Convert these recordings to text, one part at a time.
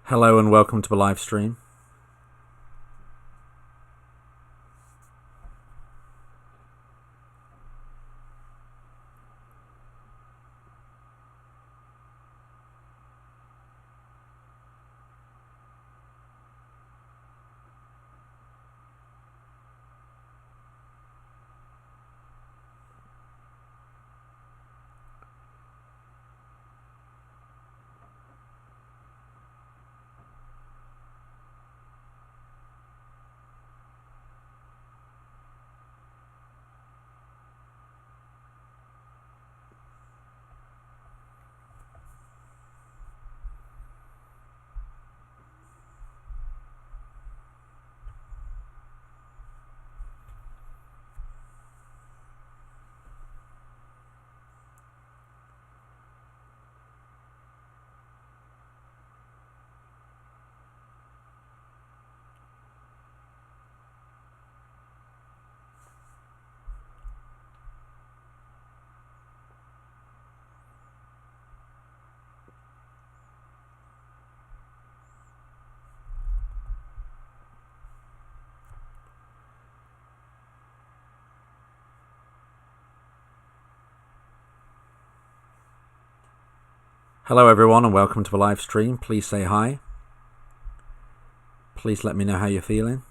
Hello and welcome to the live stream. Hello everyone and welcome to the live stream. Please say hi. Please let me know how you're feeling.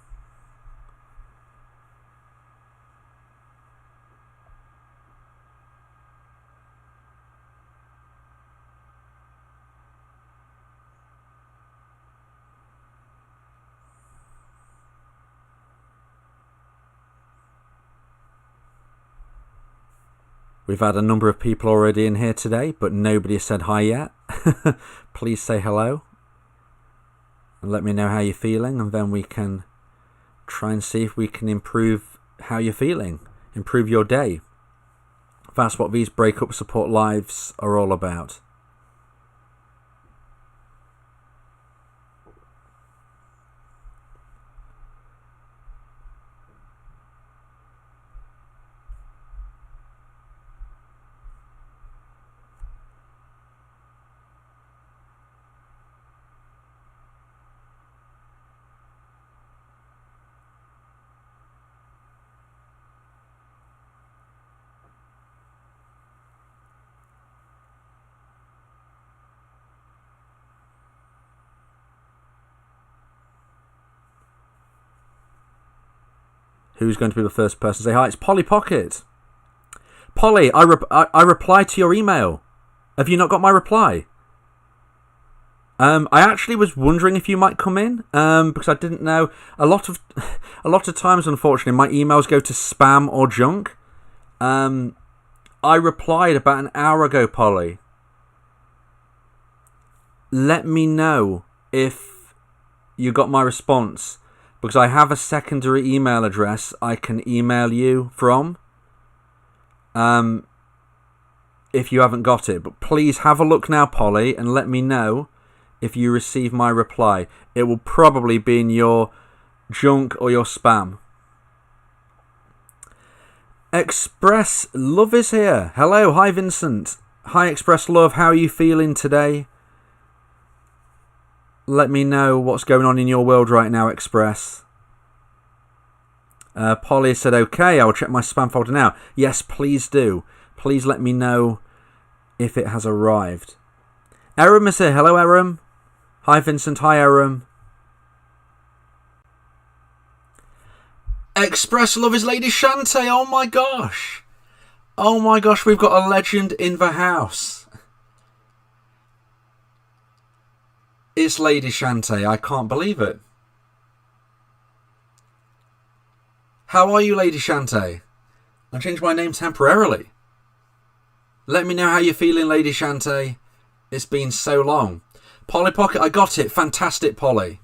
We've had a number of people already in here today, but nobody has said hi yet. Please say hello and let me know how you're feeling, and then we can try and see if we can improve how you're feeling, improve your day. That's what these breakup support lives are all about. Who's going to be the first person to say hi? It's Polly Pocket. Polly, I replied to your email. Have you not got my reply? I actually was wondering if you might come in, because I didn't know. A lot of times, unfortunately, my emails go to spam or junk. I replied about an hour ago, Polly. Let me know if you got my response, because I have a secondary email address I can email you from if you haven't got it. But please have a look now, Polly, and let me know if you receive my reply. It will probably be in your junk or your spam. Express Love is here. Hello, hi Vincent. Hi Express Love, how are you feeling today? Let me know what's going on in your world right now, Express. Polly said, okay, I will check my spam folder now. Yes, please do. Please let me know if it has arrived. Aram is here. Hello, Aram. Hi, Vincent. Hi, Aram. Express Love is Lady Shante. Oh, my gosh. Oh, my gosh, we've got a legend in the house. It's Lady Shante. I can't believe it. How are you, Lady Shante? I changed my name temporarily. Let me know how you're feeling, Lady Shante. It's been so long. Polly Pocket, I got it. Fantastic, Polly.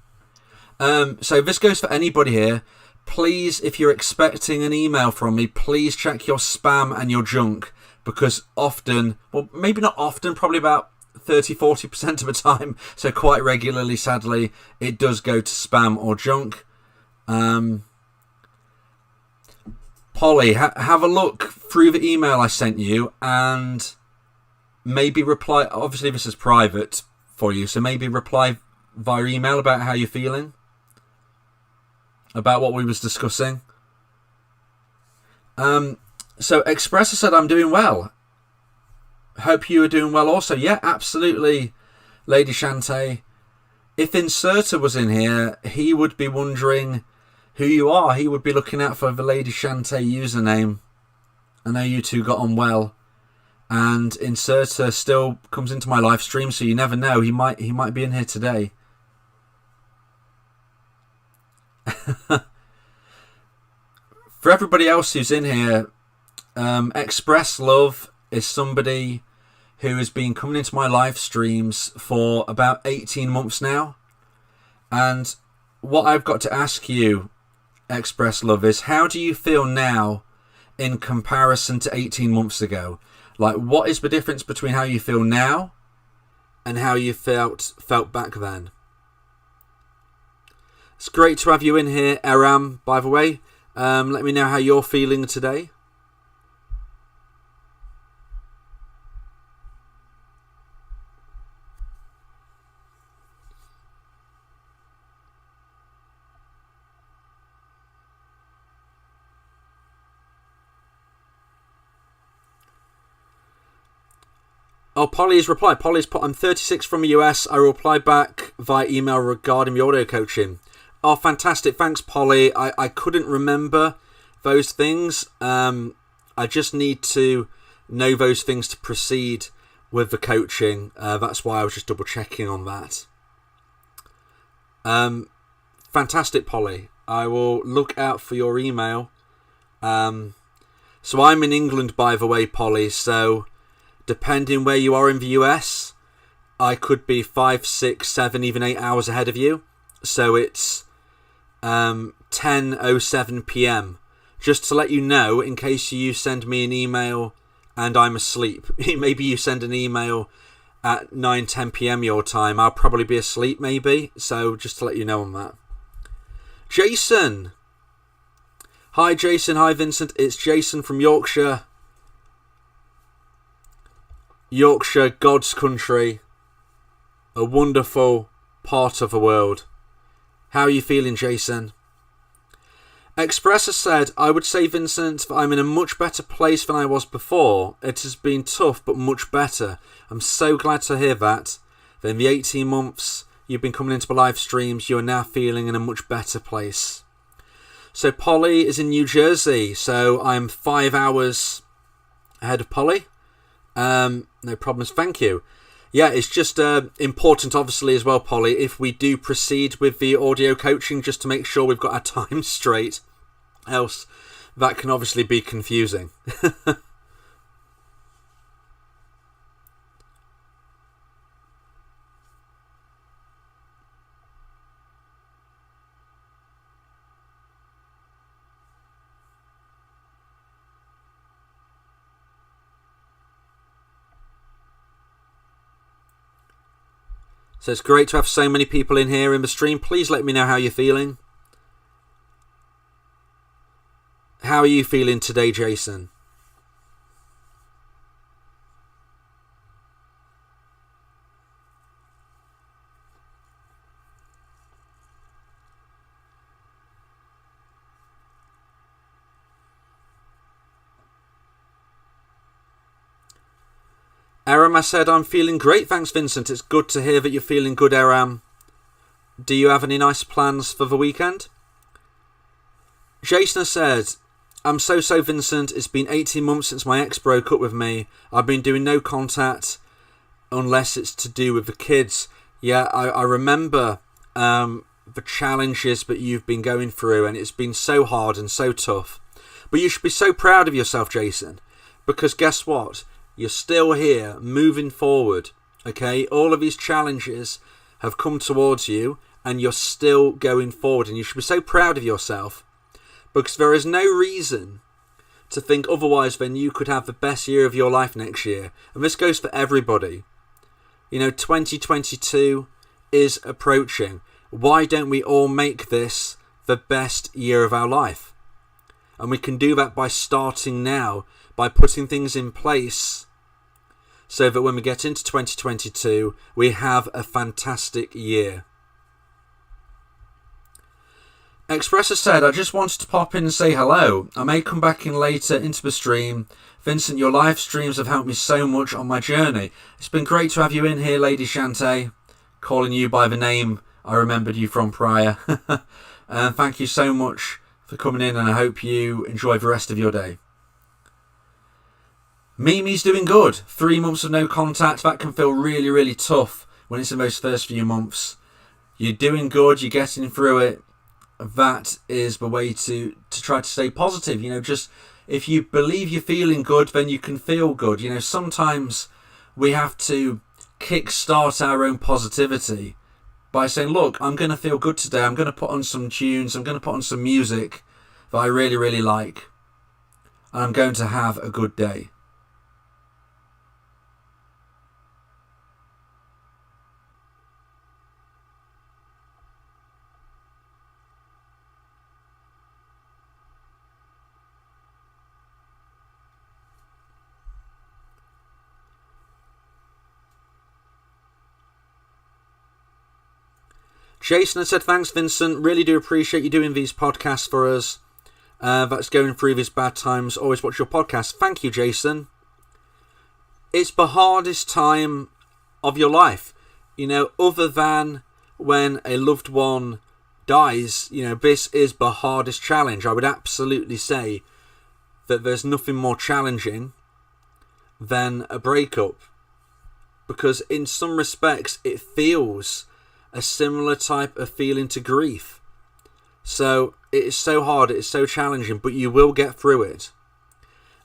So this goes for anybody here. Please, if you're expecting an email from me, please check your spam and your junk, because often, well, maybe not often, probably about 30-40% of the time, so quite regularly, sadly, it does go to spam or junk. Polly, have a look through the email I sent you and maybe reply. Obviously this is private for you, so maybe reply via email about how you're feeling, about what we was discussing. So Expressor said, I'm doing well. Hope you are doing well also. Yeah, absolutely, Lady Shantae. If Inserter was in here, he would be wondering who you are. He would be looking out for the Lady Shantae username. I know you two got on well. And Inserter still comes into my live stream, so you never know. He might be in here today. For everybody else who's in here, Express Love is somebody who has been coming into my live streams for about 18 months now. And what I've got to ask you, Express Love, is how do you feel now in comparison to 18 months ago? Like, what is the difference between how you feel now and how you felt back then? It's great to have you in here, Aram, by the way. Let me know how you're feeling today. Oh, Polly has replied. Polly's put, I'm 36 from the US. I will reply back via email regarding the audio coaching. Oh, fantastic. Thanks, Polly. I couldn't remember those things. I just need to know those things to proceed with the coaching. That's why I was just double checking on that. Fantastic, Polly. I will look out for your email. So I'm in England, by the way, Polly. So depending where you are in the US, I could be 5, 6, 7, even 8 hours ahead of you. So it's 10:07 p.m. Just to let you know, in case you send me an email and I'm asleep. Maybe you send an email at 9, 10 p.m. your time. I'll probably be asleep, maybe. So just to let you know on that. Jason. Hi, Jason. Hi, Vincent. It's Jason from Yorkshire. Yorkshire, God's country, a wonderful part of the world. How are you feeling, Jason? Expresser said, I would say, Vincent, that I'm in a much better place than I was before. It has been tough, but much better. I'm so glad to hear that. That in the 18 months you've been coming into the live streams, you are now feeling in a much better place. So Polly is in New Jersey, so I'm 5 hours ahead of Polly. No problems, thank you. Yeah, it's just important, obviously, as well, Polly, if we do proceed with the audio coaching, just to make sure we've got our time straight. Else, that can obviously be confusing. So it's great to have so many people in here in the stream. Please let me know how you're feeling. How are you feeling today, Jason? Aram, I said, I'm feeling great. Thanks, Vincent. It's good to hear that you're feeling good, Aram. Do you have any nice plans for the weekend? Jason said, I'm so Vincent. It's been 18 months since my ex broke up with me. I've been doing no contact unless it's to do with the kids. Yeah, I remember the challenges that you've been going through, and it's been so hard and so tough. But you should be so proud of yourself, Jason, because guess what? You're still here, moving forward, okay? All of these challenges have come towards you, and you're still going forward, and you should be so proud of yourself, because there is no reason to think otherwise than you could have the best year of your life next year. And this goes for everybody. You know, 2022 is approaching. Why don't we all make this the best year of our life? And we can do that by starting now, by putting things in place so that when we get into 2022, we have a fantastic year. Expressor said, I just wanted to pop in and say hello. I may come back in later into the stream. Vincent, your live streams have helped me so much on my journey. It's been great to have you in here, Lady Shantae. Calling you by the name I remembered you from prior. And thank you so much for coming in, and I hope you enjoy the rest of your day. Mimi's doing good. 3 months of no contact. That can feel really, really tough when it's in those first few months. You're doing good. You're getting through it. That is the way to try to stay positive. Just if you believe you're feeling good, then you can feel good. Sometimes we have to kickstart our own positivity by saying, look, I'm going to feel good today. I'm going to put on some tunes. I'm going to put on some music that I really, really like. And I'm going to have a good day. Jason had said, thanks, Vincent. Really do appreciate you doing these podcasts for us. That's going through these bad times. Always watch your podcast. Thank you, Jason. It's the hardest time of your life. Other than when a loved one dies, this is the hardest challenge. I would absolutely say that there's nothing more challenging than a breakup. Because in some respects, it feels a similar type of feeling to grief. So it is so hard, it is so challenging, but you will get through it.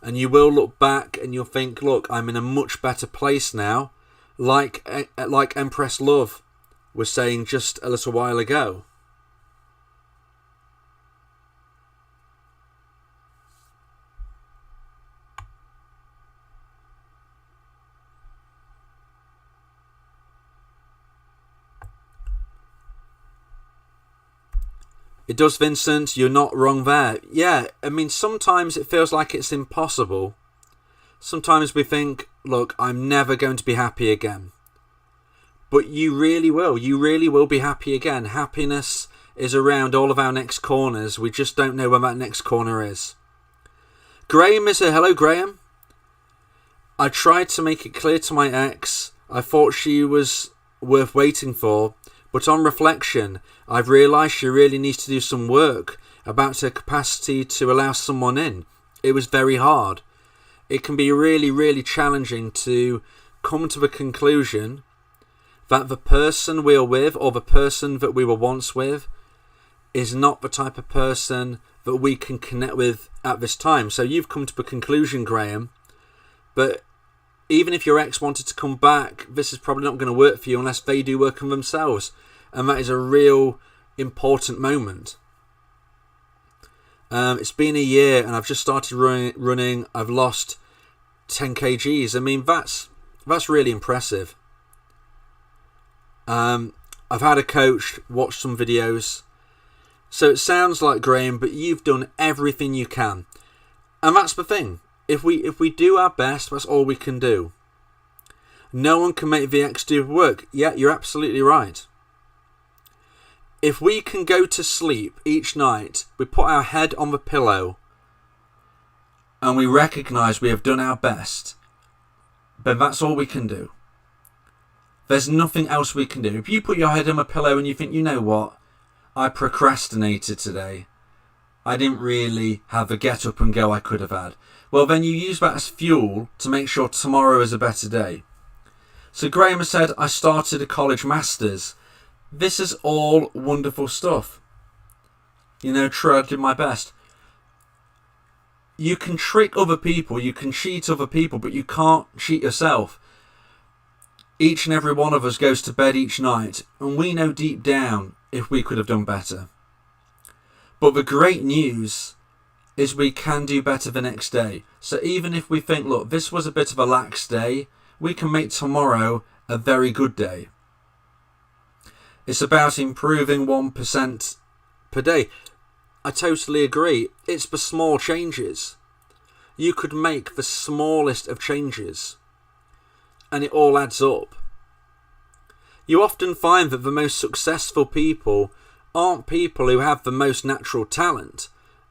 And you will look back and you'll think, look, I'm in a much better place now, like Empress Love was saying just a little while ago. It does, Vincent. You're not wrong there. Yeah, sometimes it feels like it's impossible. Sometimes we think, look, I'm never going to be happy again. But you really will. You really will be happy again. Happiness is around all of our next corners. We just don't know where that next corner is. Graham is here. Hello, Graham. I tried to make it clear to my ex I thought she was worth waiting for. But on reflection, I've realised she really needs to do some work about her capacity to allow someone in. It was very hard. It can be really, really challenging to come to the conclusion that the person we're with, or the person that we were once with, is not the type of person that we can connect with at this time. So you've come to the conclusion, Graham, but even if your ex wanted to come back, this is probably not going to work for you unless they do work on themselves. And that is a real important moment. It's been a year and I've just started running. I've lost 10 kgs. That's really impressive. I've had a coach, watched some videos. So it sounds like, Graham, but you've done everything you can. And that's the thing. If we do our best, that's all we can do. No one can make the ex do work. Yeah, you're absolutely right. If we can go to sleep each night, we put our head on the pillow and we recognise we have done our best, then that's all we can do. There's nothing else we can do. If you put your head on a pillow and you think, you know what, I procrastinated today, I didn't really have the get up and go I could have had, well then you use that as fuel to make sure tomorrow is a better day. So Graham has said, I started a college masters. This is all wonderful stuff. True, I did my best. You can trick other people, you can cheat other people, but you can't cheat yourself. Each and every one of us goes to bed each night, and we know deep down if we could have done better. But the great news is we can do better the next day. So even if we think, look, this was a bit of a lax day, we can make tomorrow a very good day. It's about improving 1% per day. I totally agree. It's the small changes. You could make the smallest of changes and it all adds up. You often find that the most successful people aren't people who have the most natural talent.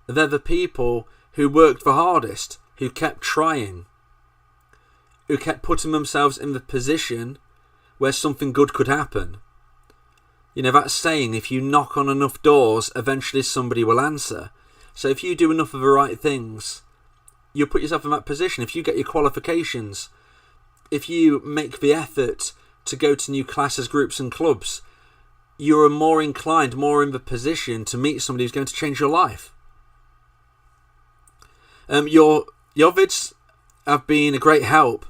They're the people who worked the hardest, who kept trying, who kept putting themselves in the position where something good could happen. You know, that saying, if you knock on enough doors, eventually somebody will answer. So if you do enough of the right things, you'll put yourself in that position. If you get your qualifications, if you make the effort to go to new classes, groups and clubs, you're more inclined, more in the position to meet somebody who's going to change your life. Your vids have been a great help.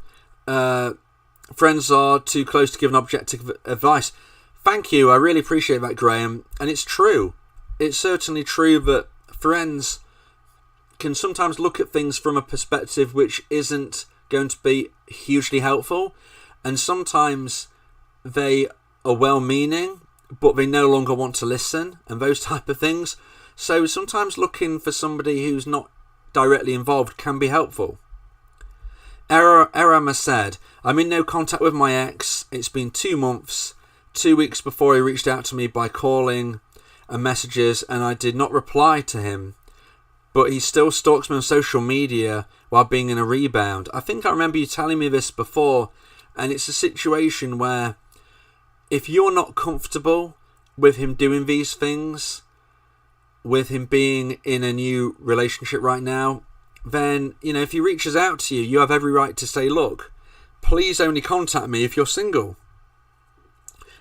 Friends are too close to give an objective advice. Thank you, I really appreciate that, Graham. And it's true. It's certainly true that friends can sometimes look at things from a perspective which isn't going to be hugely helpful. And sometimes they are well-meaning, but they no longer want to listen, and those type of things. So sometimes looking for somebody who's not directly involved can be helpful. Erama said, I'm in no contact with my ex. It's been 2 months, 2 weeks before he reached out to me by calling and messages, and I did not reply to him. But he still stalks me on social media while being in a rebound. I think I remember you telling me this before, and it's a situation where if you're not comfortable with him doing these things, with him being in a new relationship right now, then, you know, if he reaches out to you, you have every right to say, look, please only contact me if you're single.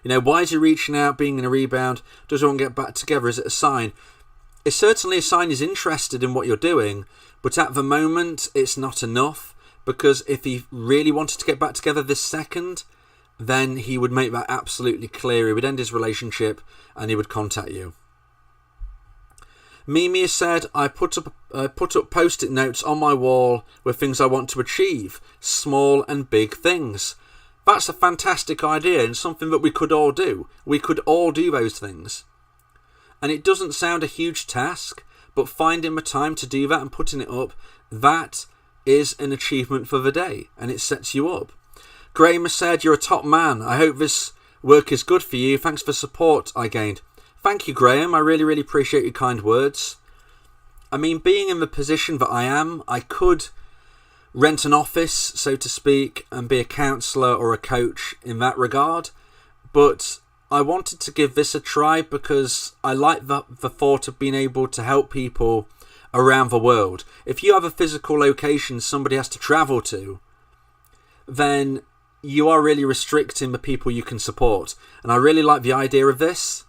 You know, why is he reaching out, being in a rebound? Does he want to get back together? Is it a sign? It's certainly a sign he's interested in what you're doing, but at the moment, it's not enough, because if he really wanted to get back together this second, then he would make that absolutely clear. He would end his relationship and he would contact you. Mimi has said, I put up post-it notes on my wall with things I want to achieve, small and big things. That's a fantastic idea and something that we could all do. We could all do those things. And it doesn't sound a huge task, but finding the time to do that and putting it up, that is an achievement for the day, and it sets you up. Graham has said, you're a top man. I hope this work is good for you. Thanks for support I gained. Thank you, Graham. I really, really appreciate your kind words. I mean, being in the position that I am, I could rent an office, so to speak, and be a counsellor or a coach in that regard. But I wanted to give this a try because I like the thought of being able to help people around the world. If you have a physical location somebody has to travel to, then you are really restricting the people you can support. And I really like the idea of this.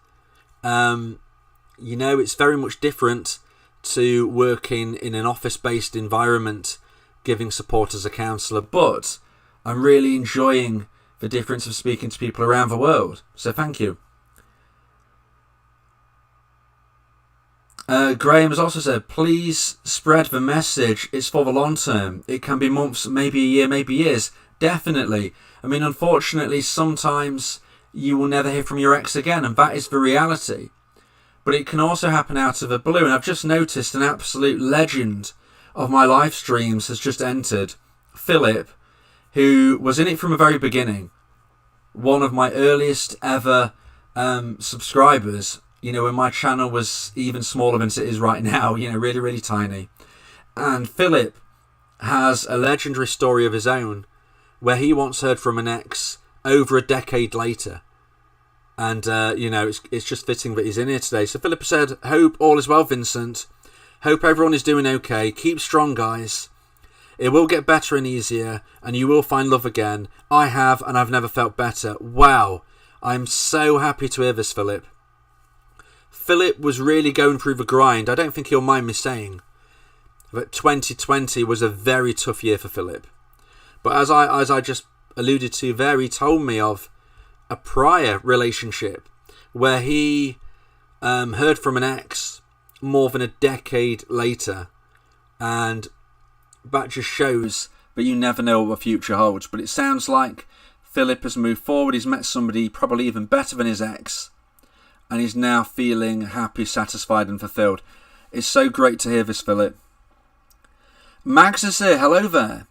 You know, it's very much different to working in an office-based environment, giving support as a counsellor, but I'm really enjoying the difference of speaking to people around the world. So thank you. Graham has also said, please spread the message. It's for the long term. It can be months, maybe a year, maybe years. Definitely. I mean, unfortunately, sometimes you will never hear from your ex again, and that is the reality. But it can also happen out of the blue, and I've just noticed an absolute legend of my live streams has just entered. Philip, who was in it from the very beginning. One of my earliest ever subscribers, you know, when my channel was even smaller than it is right now, you know, really, really tiny. And Philip has a legendary story of his own where he once heard from an ex over a decade later. And, you know, it's just fitting that he's in here today. So Philip said, hope all is well, Vincent. Hope everyone is doing okay. Keep strong, guys. It will get better and easier, and you will find love again. I have, and I've never felt better. Wow. I'm so happy to hear this, Philip. Philip was really going through the grind. I don't think he'll mind me saying that 2020 was a very tough year for Philip. But as I just alluded to there, he told me of a prior relationship where he heard from an ex more than a decade later, and that just shows that you never know what the future holds. But it sounds like Philip has moved forward. He's met somebody probably even better than his ex, and he's now feeling happy, satisfied and fulfilled. It's so great to hear this, Philip. Max is here. Hello there.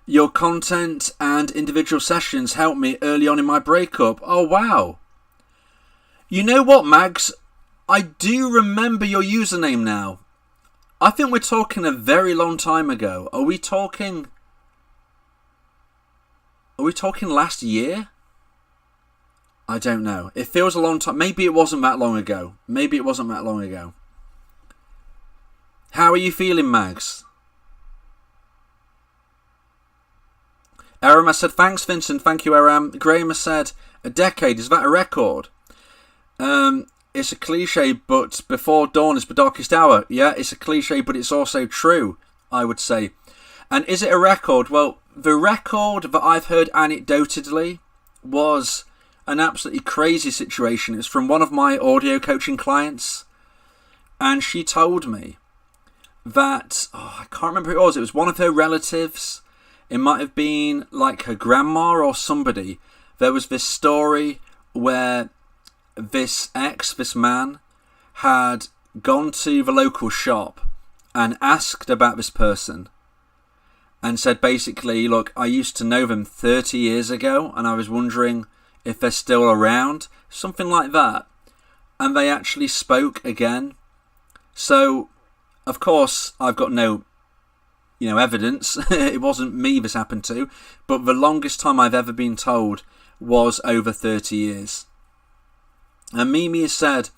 Your content and individual sessions helped me early on in my breakup. Oh, wow. You know what, Mags? I do remember your username now. I think we're talking a very long time ago. Are we talking last year? I don't know. It feels a long time. Maybe it wasn't that long ago. How are you feeling, Mags? Aram has said, thanks, Vincent. Thank you, Aram. Graham has said, a decade. Is that a record? It's a cliche, but before dawn is the darkest hour. Yeah, it's a cliche, but it's also true, I would say. And is it a record? Well, the record that I've heard anecdotally was an absolutely crazy situation. It was from one of my audio coaching clients. And she told me that, I can't remember who it was. It was one of her relatives. It might have been like her grandma or somebody. There was this story where this man, had gone to the local shop and asked about this person and said basically, look, I used to know them 30 years ago and I was wondering if they're still around, something like that. And they actually spoke again. So, of course, I've got no evidence. It wasn't me this happened to, but the longest time I've ever been told was over 30 years. And Mimi said,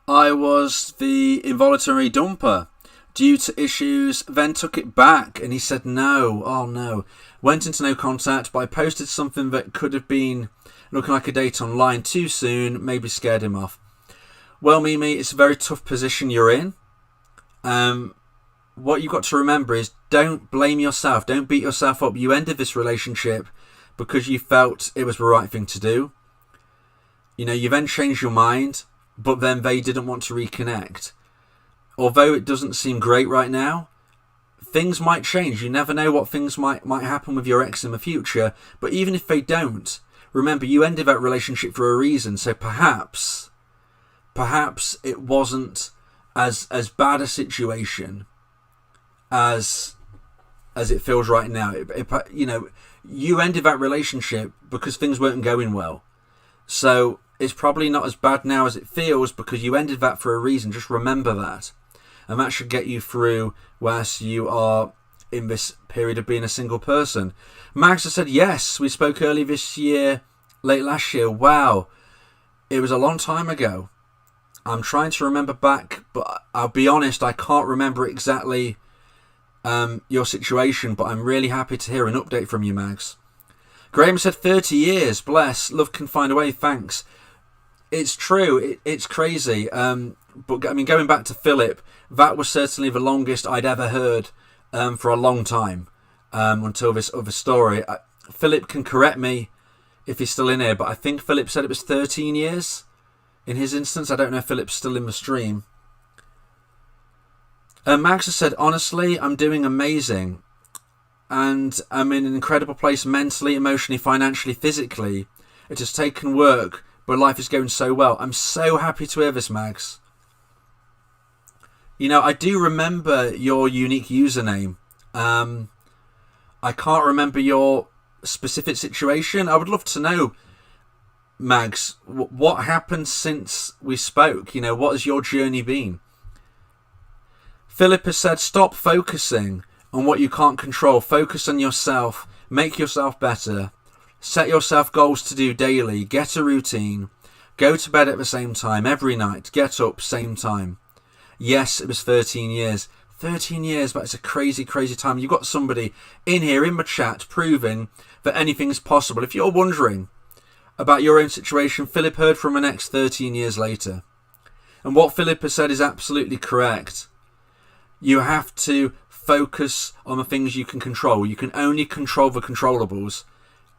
I was the involuntary dumper due to issues, then took it back. And he said, no, oh no. Went into no contact, but I posted something that could have been looking like a date online too soon, maybe scared him off. Well, Mimi, it's a very tough position you're in. What you've got to remember is don't blame yourself. Don't beat yourself up. You ended this relationship because you felt it was the right thing to do. You then changed your mind, but then they didn't want to reconnect. Although it doesn't seem great right now, things might change. You never know what things might happen with your ex in the future. But even if they don't, remember, you ended that relationship for a reason. So perhaps it wasn't as bad a situation as it feels right now. You ended that relationship because things weren't going well. So it's probably not as bad now as it feels because you ended that for a reason. Just remember that. And that should get you through whilst you are in this period of being a single person. Max has said, yes, we spoke early this year, late last year. Wow. It was a long time ago. I'm trying to remember back, but I'll be honest, I can't remember exactly your situation, but I'm really happy to hear an update from you, Mags. Graham said 30 years, bless, love can find a way, thanks. It's true, it's crazy. But I mean, going back to Philip, that was certainly the longest I'd ever heard for a long time until this other story. Philip can correct me if he's still in here, but I think Philip said it was 13 years in his instance. I don't know if Philip's still in the stream. Max has said, honestly, I'm doing amazing. And I'm in an incredible place mentally, emotionally, financially, physically. It has taken work, but life is going so well. I'm so happy to hear this, Max. I do remember your unique username. I can't remember your specific situation. I would love to know, Mags, what happened since we spoke? What has your journey been? Philip has said, stop focusing on what you can't control. Focus on yourself. Make yourself better. Set yourself goals to do daily. Get a routine. Go to bed at the same time every night. Get up, same time. Yes, it was 13 years. 13 years, but it's a crazy, crazy time. You've got somebody in here in the chat proving that anything's possible. If you're wondering about your own situation, Philip heard from an ex 13 years later. And what Philip has said is absolutely correct. You have to focus on the things you can control. You can only control the controllables.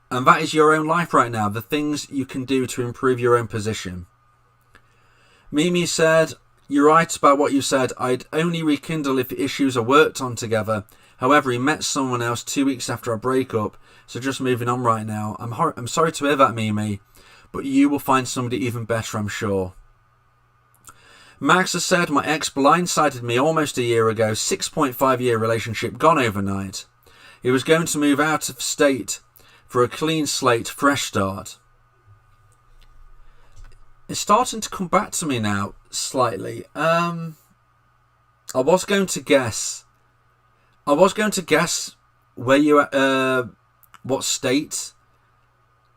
And that is your own life right now. The things you can do to improve your own position. Mimi said, you're right about what you said. I'd only rekindle if the issues are worked on together. However, he met someone else 2 weeks after our breakup. So just moving on right now. I'm sorry to hear that, Mimi. But you will find somebody even better, I'm sure. Max has said, my ex blindsided me almost a year ago. 6.5 year relationship gone overnight. He was going to move out of state for a clean slate, fresh start. It's starting to come back to me now. slightly. I was going to guess where you what state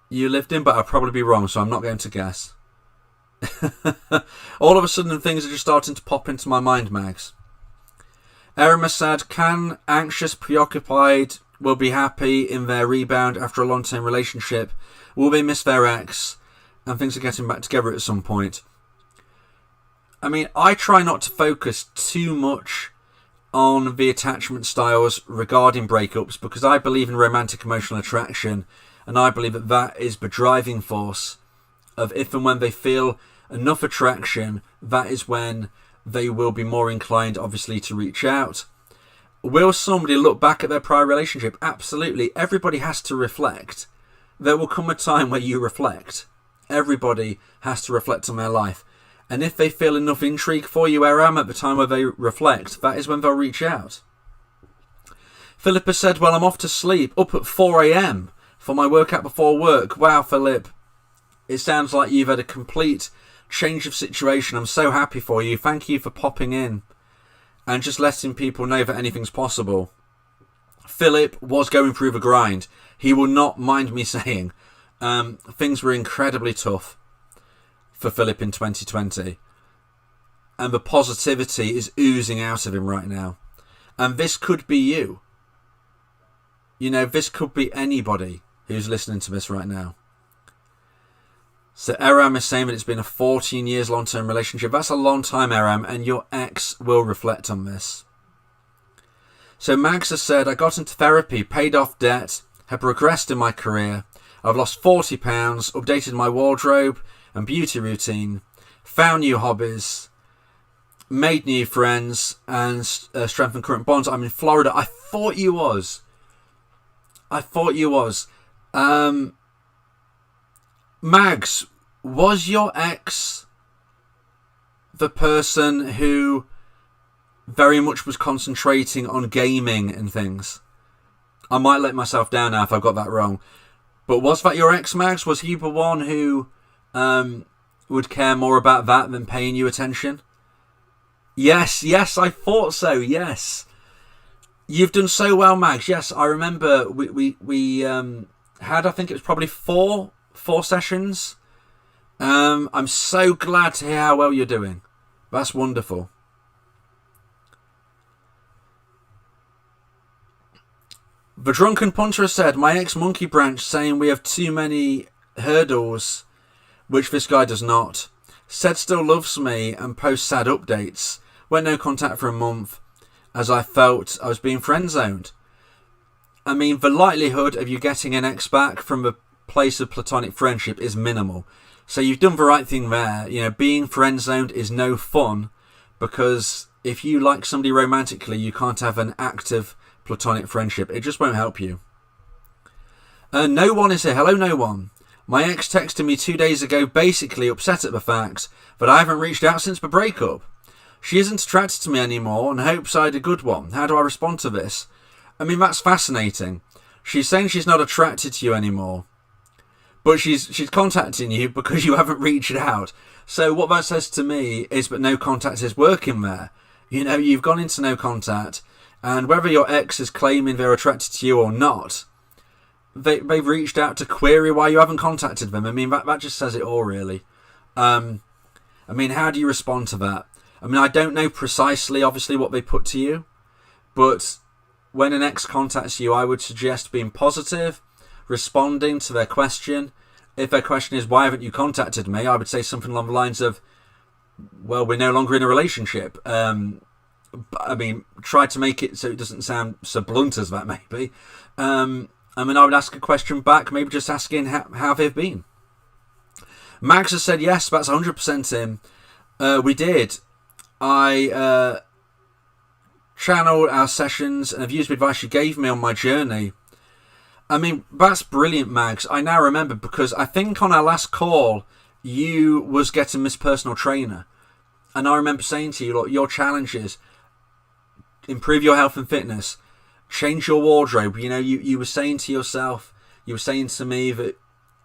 you lived in, but I'd probably be wrong, so I'm not going to guess. All of a sudden, things are just starting to pop into my mind, Mags. Erema said, can anxious, preoccupied, will be happy in their rebound after a long-term relationship? Will they miss their ex? And things are getting back together at some point. I mean, I try not to focus too much on the attachment styles regarding breakups, because I believe in romantic emotional attraction, and I believe that that is the driving force of if and when they feel enough attraction, that is when they will be more inclined, obviously, to reach out. Will somebody look back at their prior relationship? Absolutely. Everybody has to reflect. There will come a time where you reflect. Everybody has to reflect on their life. And if they feel enough intrigue for you, Aram, at the time where they reflect, that is when they'll reach out. Philippa said, well, I'm off to sleep, up at 4 a.m. for my workout before work. Wow, Philip. It sounds like you've had a complete change of situation. I'm so happy for you. Thank you for popping in and just letting people know that anything's possible. Philip was going through the grind. He will not mind me saying. Things were incredibly tough for Philip in 2020. And the positivity is oozing out of him right now. And this could be you. You know, this could be anybody who's listening to this right now. So Aram is saying that it's been a 14 years long-term relationship. That's a long time, Aram, and your ex will reflect on this. So Mags has said, I got into therapy, paid off debt, have progressed in my career. I've lost 40 pounds, updated my wardrobe and beauty routine, found new hobbies, made new friends, and strengthened current bonds. I'm in Florida. I thought you was. Mags, was your ex the person who very much was concentrating on gaming and things? I might let myself down now if I got that wrong. But was that your ex, Mags? Was he the one who would care more about that than paying you attention? Yes, I thought so, yes. You've done so well, Mags. Yes, I remember we had, I think it was probably four sessions. I'm so glad to hear how well you're doing. That's wonderful. The Drunken Punter said, my ex-Monkey Branch saying we have too many hurdles, which this guy does not. Said still loves me and posts sad updates. Went no contact for a month as I felt I was being friend-zoned. I mean, the likelihood of you getting an ex back from a place of platonic friendship is minimal. So you've done the right thing there. You know, being friend-zoned is no fun, because if you like somebody romantically, you can't have an active platonic friendship. It just won't help you. No one is here. Hello, no one. My ex texted me 2 days ago, basically upset at the fact that I haven't reached out since the breakup. She isn't attracted to me anymore and hopes I had a good one. How do I respond to this? I mean, that's fascinating. She's saying she's not attracted to you anymore, but she's contacting you because you haven't reached out. So what that says to me is that no contact is working there. You know, you've gone into no contact, and whether your ex is claiming they're attracted to you or not, they've reached out to query why you haven't contacted them. I mean, that just says it all, really. I mean, how do you respond to that? I mean, I don't know precisely, obviously, what they put to you, but when an ex contacts you, I would suggest being positive, responding to their question. If their question is, why haven't you contacted me? I would say something along the lines of, well, we're no longer in a relationship. I mean, try to make it so it doesn't sound so blunt as that, maybe. I mean, I would ask a question back, maybe just asking how they've been. Max has said, yes, that's 100% him. We did. I channeled our sessions and have used the advice you gave me on my journey. I mean, that's brilliant, Mags. I now remember, because I think on our last call, you was getting this personal trainer. And I remember saying to you, look, your challenges, improve your health and fitness, change your wardrobe. You know, you were saying to yourself, you were saying to me that,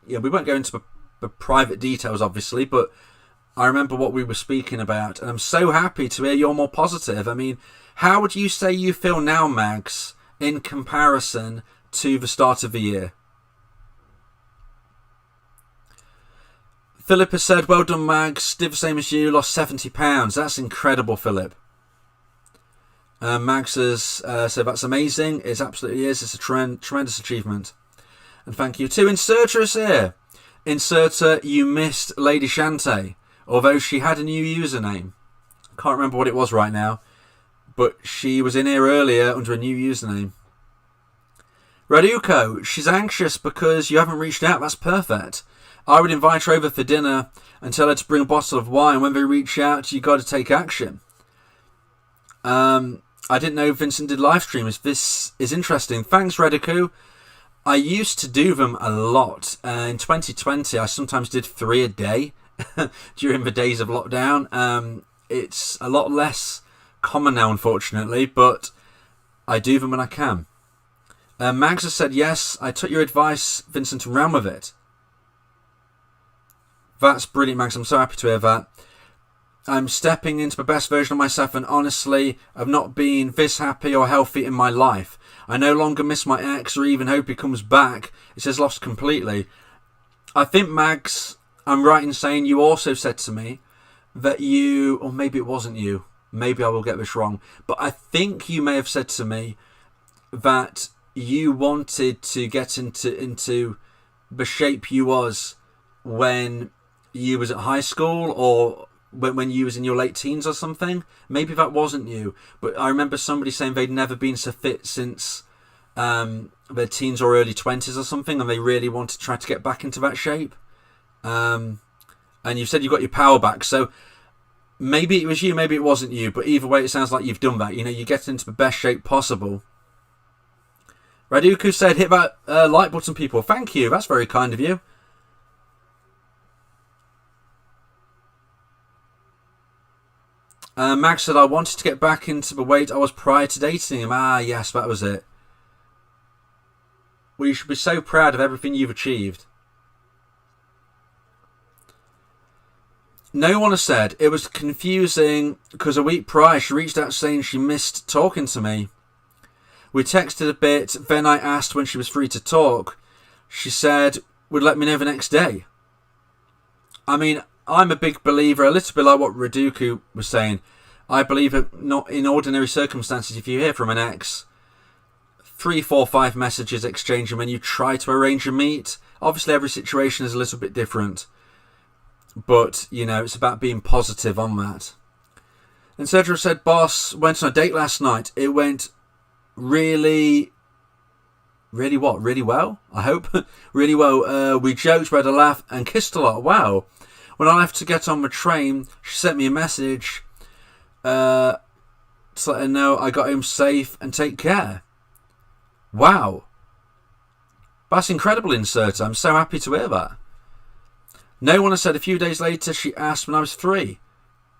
you know, we won't go into the private details, obviously, but I remember what we were speaking about, and I'm so happy to hear you're more positive. I mean, how would you say you feel now, Mags, in comparison to the start of the year? Philip has said, well done, Mags. Did the same as you, lost 70 pounds. That's incredible, Philip. Mags has said, that's amazing. It absolutely is. It's a tremendous achievement. And thank you to Inserter here. Inserter, you missed Lady Shantae, although she had a new username. I can't remember what it was right now, but she was in here earlier under a new username. Raduko, she's anxious because you haven't reached out. That's perfect. I would invite her over for dinner and tell her to bring a bottle of wine. When they reach out, you got to take action. I didn't know Vincent did live streams. This is interesting. Thanks, Rediku. I used to do them a lot. In 2020, I sometimes did 3 a day during the days of lockdown. It's a lot less common now, unfortunately, but I do them when I can. Mags has said, yes, I took your advice, Vincent, and ran with it. That's brilliant, Mags. I'm so happy to hear that. I'm stepping into the best version of myself, and honestly, I've not been this happy or healthy in my life. I no longer miss my ex or even hope he comes back. It says lost completely. I think, Mags, I'm right in saying you also said to me that you, or maybe it wasn't you, maybe I will get this wrong, but I think you may have said to me that you wanted to get into the shape you was when you was at high school, or when you was in your late teens or something. Maybe that wasn't you, but I remember somebody saying they'd never been so fit since their teens or early 20s or something, and they really want to try to get back into that shape. And you said you got your power back, so maybe it was you, maybe it wasn't you, but either way it sounds like you've done that. You know, you get into the best shape possible. Raduku said, hit that like button, people. Thank you, that's very kind of you. Max said, I wanted to get back into the weight I was prior to dating him. Ah, yes, that was it. Well, you should be so proud of everything you've achieved. No one has said, it was confusing because a week prior she reached out saying she missed talking to me. We texted a bit, then I asked when she was free to talk. She said, would let me know the next day. I mean, I'm a big believer, a little bit like what Raduku was saying. I believe that not in ordinary circumstances, if you hear from an ex, 3, 4, 5 messages exchanged, and when you try to arrange a meet, obviously every situation is a little bit different. But, you know, it's about being positive on that. And Cedric said, boss, went on a date last night. It went really what? Really well, I hope. Really well. We joked, we had a laugh, and kissed a lot. Wow. When I left to get on the train, she sent me a message to let her know I got home safe and take care. Wow. That's incredible, Insert. I'm so happy to hear that. No one has said a few days later she asked when I was 3.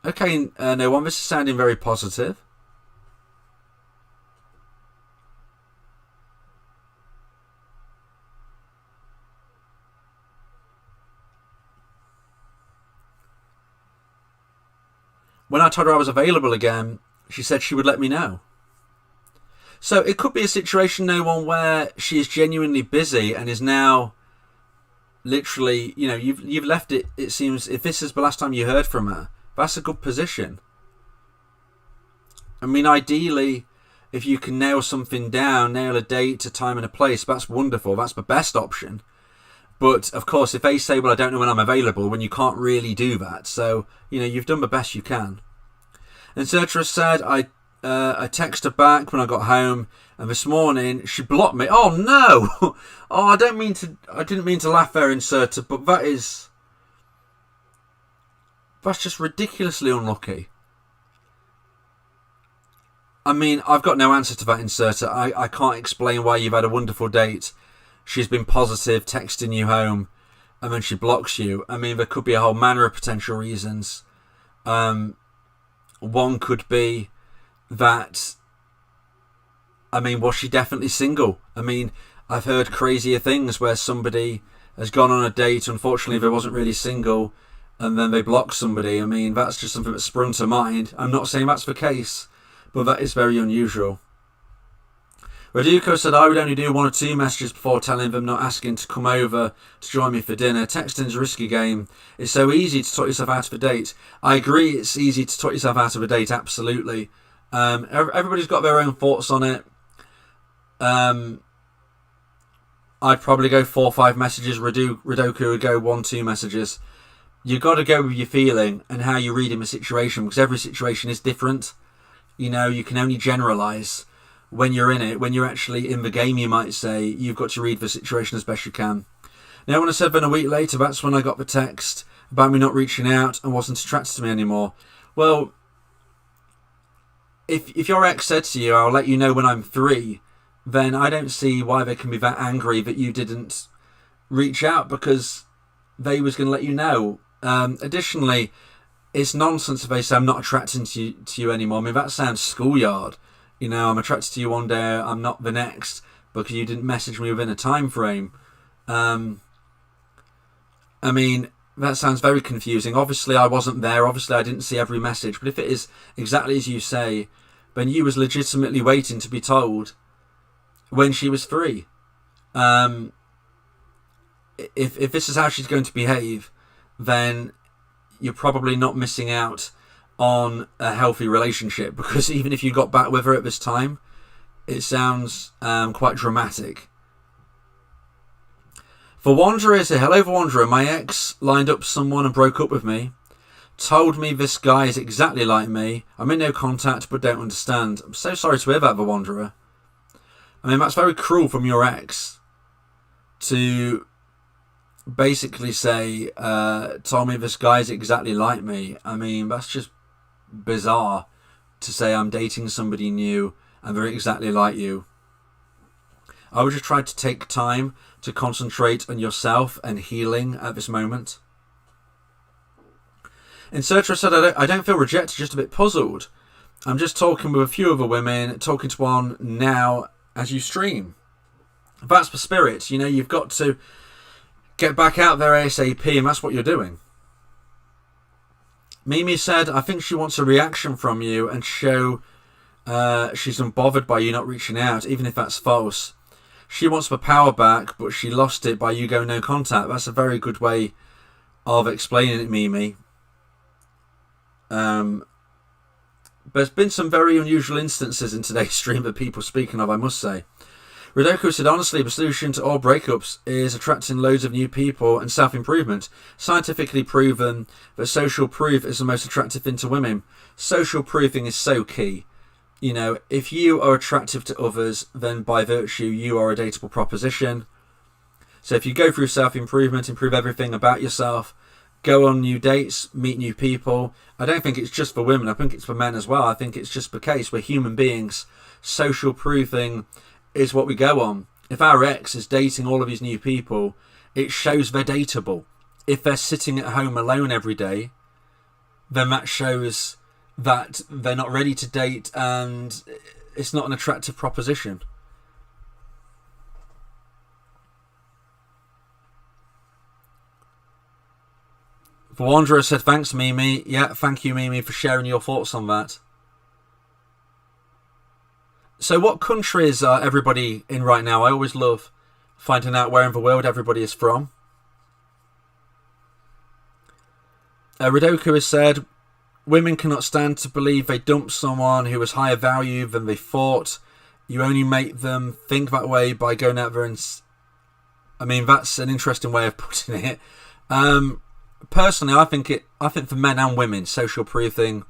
Okay, no one. This is sounding very positive. When I told her I was available again, she said she would let me know. So it could be a situation, no one, where she is genuinely busy and is now literally, you know, you've left it, it seems, if this is the last time you heard from her, that's a good position. I mean, ideally, if you can nail something down, nail a date, a time and a place, that's wonderful. That's the best option. But, of course, if they say, well, I don't know when I'm available, when you can't really do that. So, you know, you've done the best you can. And Sertra said, I texted her back when I got home, and this morning she blocked me. Oh, no! Oh, I didn't mean to laugh there, Inserter, but that's just ridiculously unlucky. I mean, I've got no answer to that, Inserter. I can't explain why you've had a wonderful date. She's been positive, texting you home, and then she blocks you. I mean, there could be a whole manner of potential reasons. One could be that, I mean, was she definitely single? I mean, I've heard crazier things where somebody has gone on a date, unfortunately they wasn't really single, and then they block somebody. I mean, that's just something that sprung to mind. I'm not saying that's the case, but that is very unusual. Raduko said, I would only do 1 or 2 messages before telling them, not asking to come over to join me for dinner. Texting's a risky game. It's so easy to talk yourself out of a date. I agree, it's easy to talk yourself out of a date, absolutely. Everybody's got their own thoughts on it. I'd probably go 4 or 5 messages. Radoku would go 1, 2 messages. You've got to go with your feeling and how you're reading the situation, because every situation is different. You know, you can only generalise when you're in it. When you're actually in the game, you might say, you've got to read the situation as best you can. Now, when I said then a week later, that's when I got the text about me not reaching out and wasn't attracted to me anymore. Well, if your ex said to you, I'll let you know when I'm free, then I don't see why they can be that angry that you didn't reach out, because they was going to let you know. Additionally, it's nonsense if they say I'm not attracted to you anymore. I mean, that sounds schoolyard. You know, I'm attracted to you one day, I'm not the next, because you didn't message me within a time frame. I mean, that sounds very confusing. Obviously, I wasn't there. Obviously, I didn't see every message. But if it is exactly as you say, then you was legitimately waiting to be told when she was free. If this is how she's going to behave, then you're probably not missing out on a healthy relationship, because even if you got back with her at this time, it sounds quite dramatic. For Wanderer, say hello for Wanderer. My ex lined up someone and broke up with me. Told me this guy is exactly like me. I'm in no contact but don't understand. I'm so sorry to hear that, the Wanderer. I mean, that's very cruel from your ex to basically say, told me this guy's exactly like me. I mean, that's just bizarre to say I'm dating somebody new and they're exactly like you. I would just try to take time to concentrate on yourself and healing at this moment. Inserter said, I don't feel rejected, just a bit puzzled. I'm just talking with a few other women, talking to one now as you stream. That's the spirit. You know, you've got to get back out there ASAP, and that's what you're doing. Mimi said, I think she wants a reaction from you and show she's unbothered by you not reaching out, even if that's false. She wants the power back, but she lost it by you going no contact. That's a very good way of explaining it, Mimi. There's been some very unusual instances in today's stream that people speaking of, I must say. Rodoko said, honestly, the solution to all breakups is attracting loads of new people and self-improvement. Scientifically proven that social proof is the most attractive thing to women. Social proofing is so key. You know, if you are attractive to others, then by virtue, you are a dateable proposition. So if you go through self-improvement, improve everything about yourself, go on new dates, meet new people. I don't think it's just for women. I think it's for men as well. I think it's just the case. We're human beings. Social proofing is what we go on. If our ex is dating all of these new people, it shows they're dateable. If they're sitting at home alone every day, then that shows that they're not ready to date and it's not an attractive proposition. The Wanderer said, thanks, Mimi. Yeah, thank you, Mimi, for sharing your thoughts on that. So what countries are everybody in right now? I always love finding out where in the world everybody is from. Radoku has said, women cannot stand to believe they dumped someone who was higher value than they thought. You only make them think that way by going out there and... I mean, that's an interesting way of putting it. Personally, I think for men and women, social proofing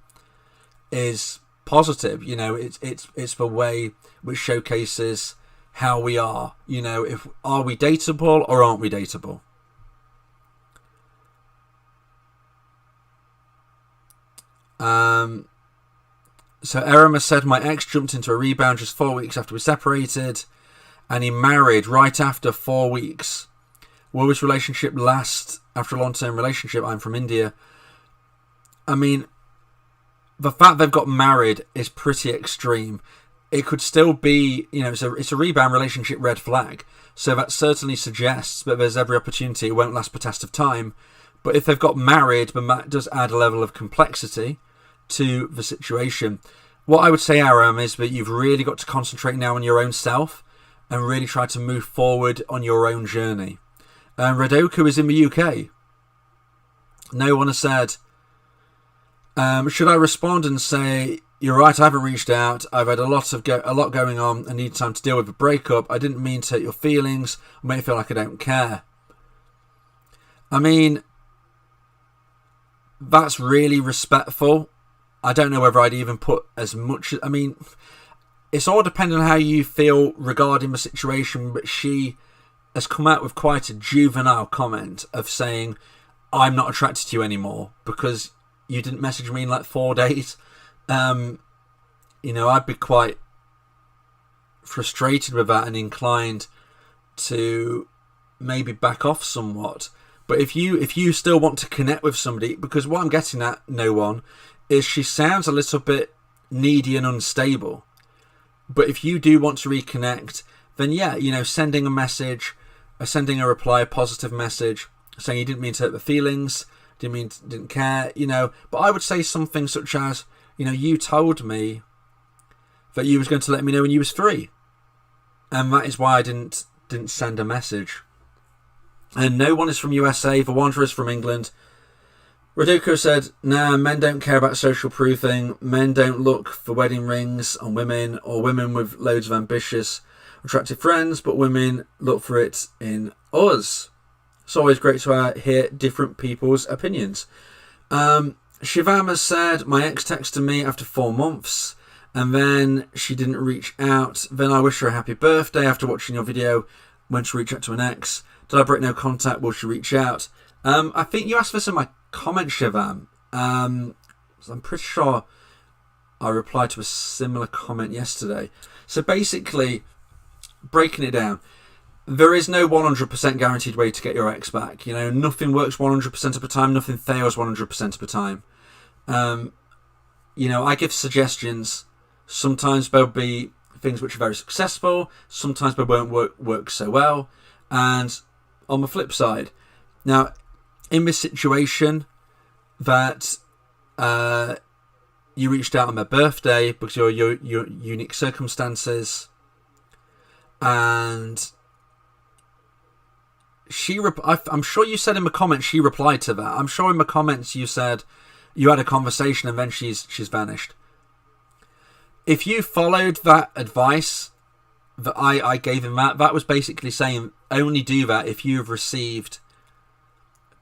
is positive. You know, it's the way which showcases how we are. You know, are we dateable or aren't we dateable? So Erema said, my ex jumped into a rebound just 4 weeks after we separated, and he married right after 4 weeks. Will this relationship last after a long-term relationship? I'm from India. I mean, the fact they've got married is pretty extreme. It could still be, you know, it's a rebound relationship red flag. So that certainly suggests that there's every opportunity it won't last the test of time. But if they've got married, then that does add a level of complexity to the situation. What I would say, Aram, is that you've really got to concentrate now on your own self and really try to move forward on your own journey. Radoku is in the UK. No one has said, should I respond and say, you're right, I haven't reached out. I've had a lot going on. I need time to deal with the breakup. I didn't mean to hurt your feelings. I may feel like I don't care. I mean, that's really respectful. I don't know whether I'd even put as much... I mean, it's all depending on how you feel regarding the situation, but she has come out with quite a juvenile comment of saying, I'm not attracted to you anymore because you didn't message me in like 4 days. I'd be quite frustrated with that and inclined to maybe back off somewhat. But if you still want to connect with somebody, because what I'm getting at, no one, is she sounds a little bit needy and unstable. But if you do want to reconnect, then yeah, sending a message, sending a reply, a positive message, saying you didn't mean to hurt the feelings, didn't care, But I would say something such as, you told me that you was going to let me know when you was free, and that is why I didn't send a message. And no one is from USA. The Wanderer is from England. Raduko said, nah, men don't care about social proofing. Men don't look for wedding rings on women or women with loads of ambitious, attractive friends, but women look for it in us. It's always great to hear different people's opinions. Shivam has said, my ex texted me after 4 months and then she didn't reach out. Then I wish her a happy birthday after watching your video when she reached out to an ex. Did I break no contact? Will she reach out? I think you asked this in my comment, Shivam. I'm pretty sure I replied to a similar comment yesterday. So basically, breaking it down, there is no 100% guaranteed way to get your ex back. Nothing works 100% of the time. Nothing fails 100% of the time. I give suggestions. Sometimes there'll be things which are very successful. Sometimes they won't work so well. And on the flip side, now, in this situation that you reached out on my birthday because of your unique circumstances, and I'm sure you said in the comments she replied to that. I'm sure in the comments you said you had a conversation and then she's vanished. If you followed that advice that I gave him, that was basically saying only do that if you've received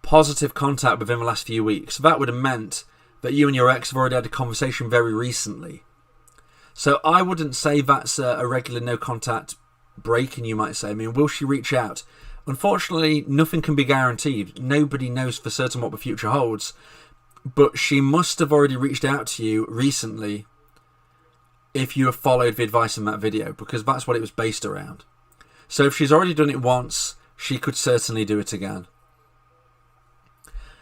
positive contact within the last few weeks. That would have meant that you and your ex have already had a conversation very recently. So I wouldn't say that's a regular no contact breaking, you might say. I mean, will she reach out? Unfortunately, nothing can be guaranteed. Nobody knows for certain what the future holds. But she must have already reached out to you recently if you have followed the advice in that video, because that's what it was based around. So if she's already done it once, she could certainly do it again.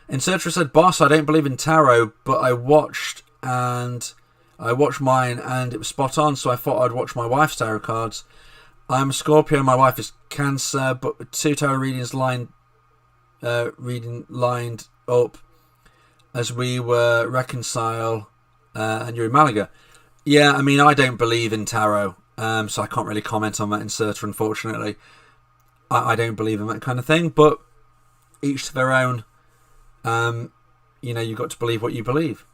Insertra said, boss, I don't believe in tarot, but I watched mine and it was spot on, so I thought I'd watch my wife's tarot cards. I'm a Scorpio, my wife is Cancer, but with 2 tarot readings lined up as we were reconcile, and you're in Malaga. Yeah, I mean, I don't believe in tarot, so I can't really comment on that, Inserter, unfortunately. I don't believe in that kind of thing, but each to their own. You've got to believe what you believe.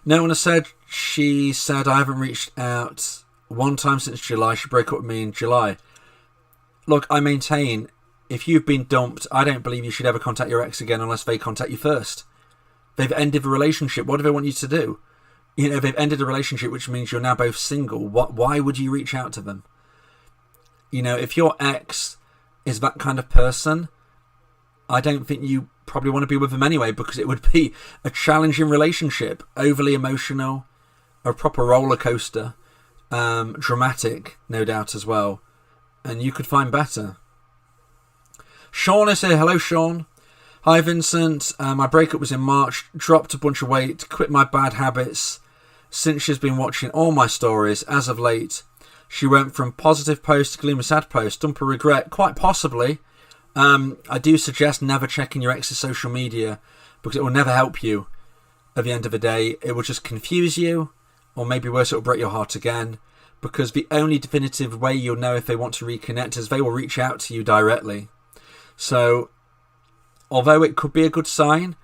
No one has said, she said, I haven't reached out one time since July. She broke up with me in July. Look, I maintain, if you've been dumped, I don't believe you should ever contact your ex again unless they contact you first. They've ended the relationship. What do they want you to do? They've ended a relationship, which means you're now both single. Why would you reach out to them? If your ex is that kind of person, I don't think you probably want to be with them anyway, because it would be a challenging relationship, overly emotional, a proper roller coaster, dramatic, no doubt as well, and you could find better. Sean is here. Hello, Sean. Hi, Vincent. My breakup was in March. Dropped a bunch of weight. Quit my bad habits. Since she's been watching all my stories, as of late, she went from positive post to gloomy sad post. Dump a regret? Quite possibly. I do suggest never checking your ex's social media, because it will never help you. At the end of the day, it will just confuse you, or maybe worse, it will break your heart again, because the only definitive way you'll know if they want to reconnect is they will reach out to you directly. So, although it could be a good sign,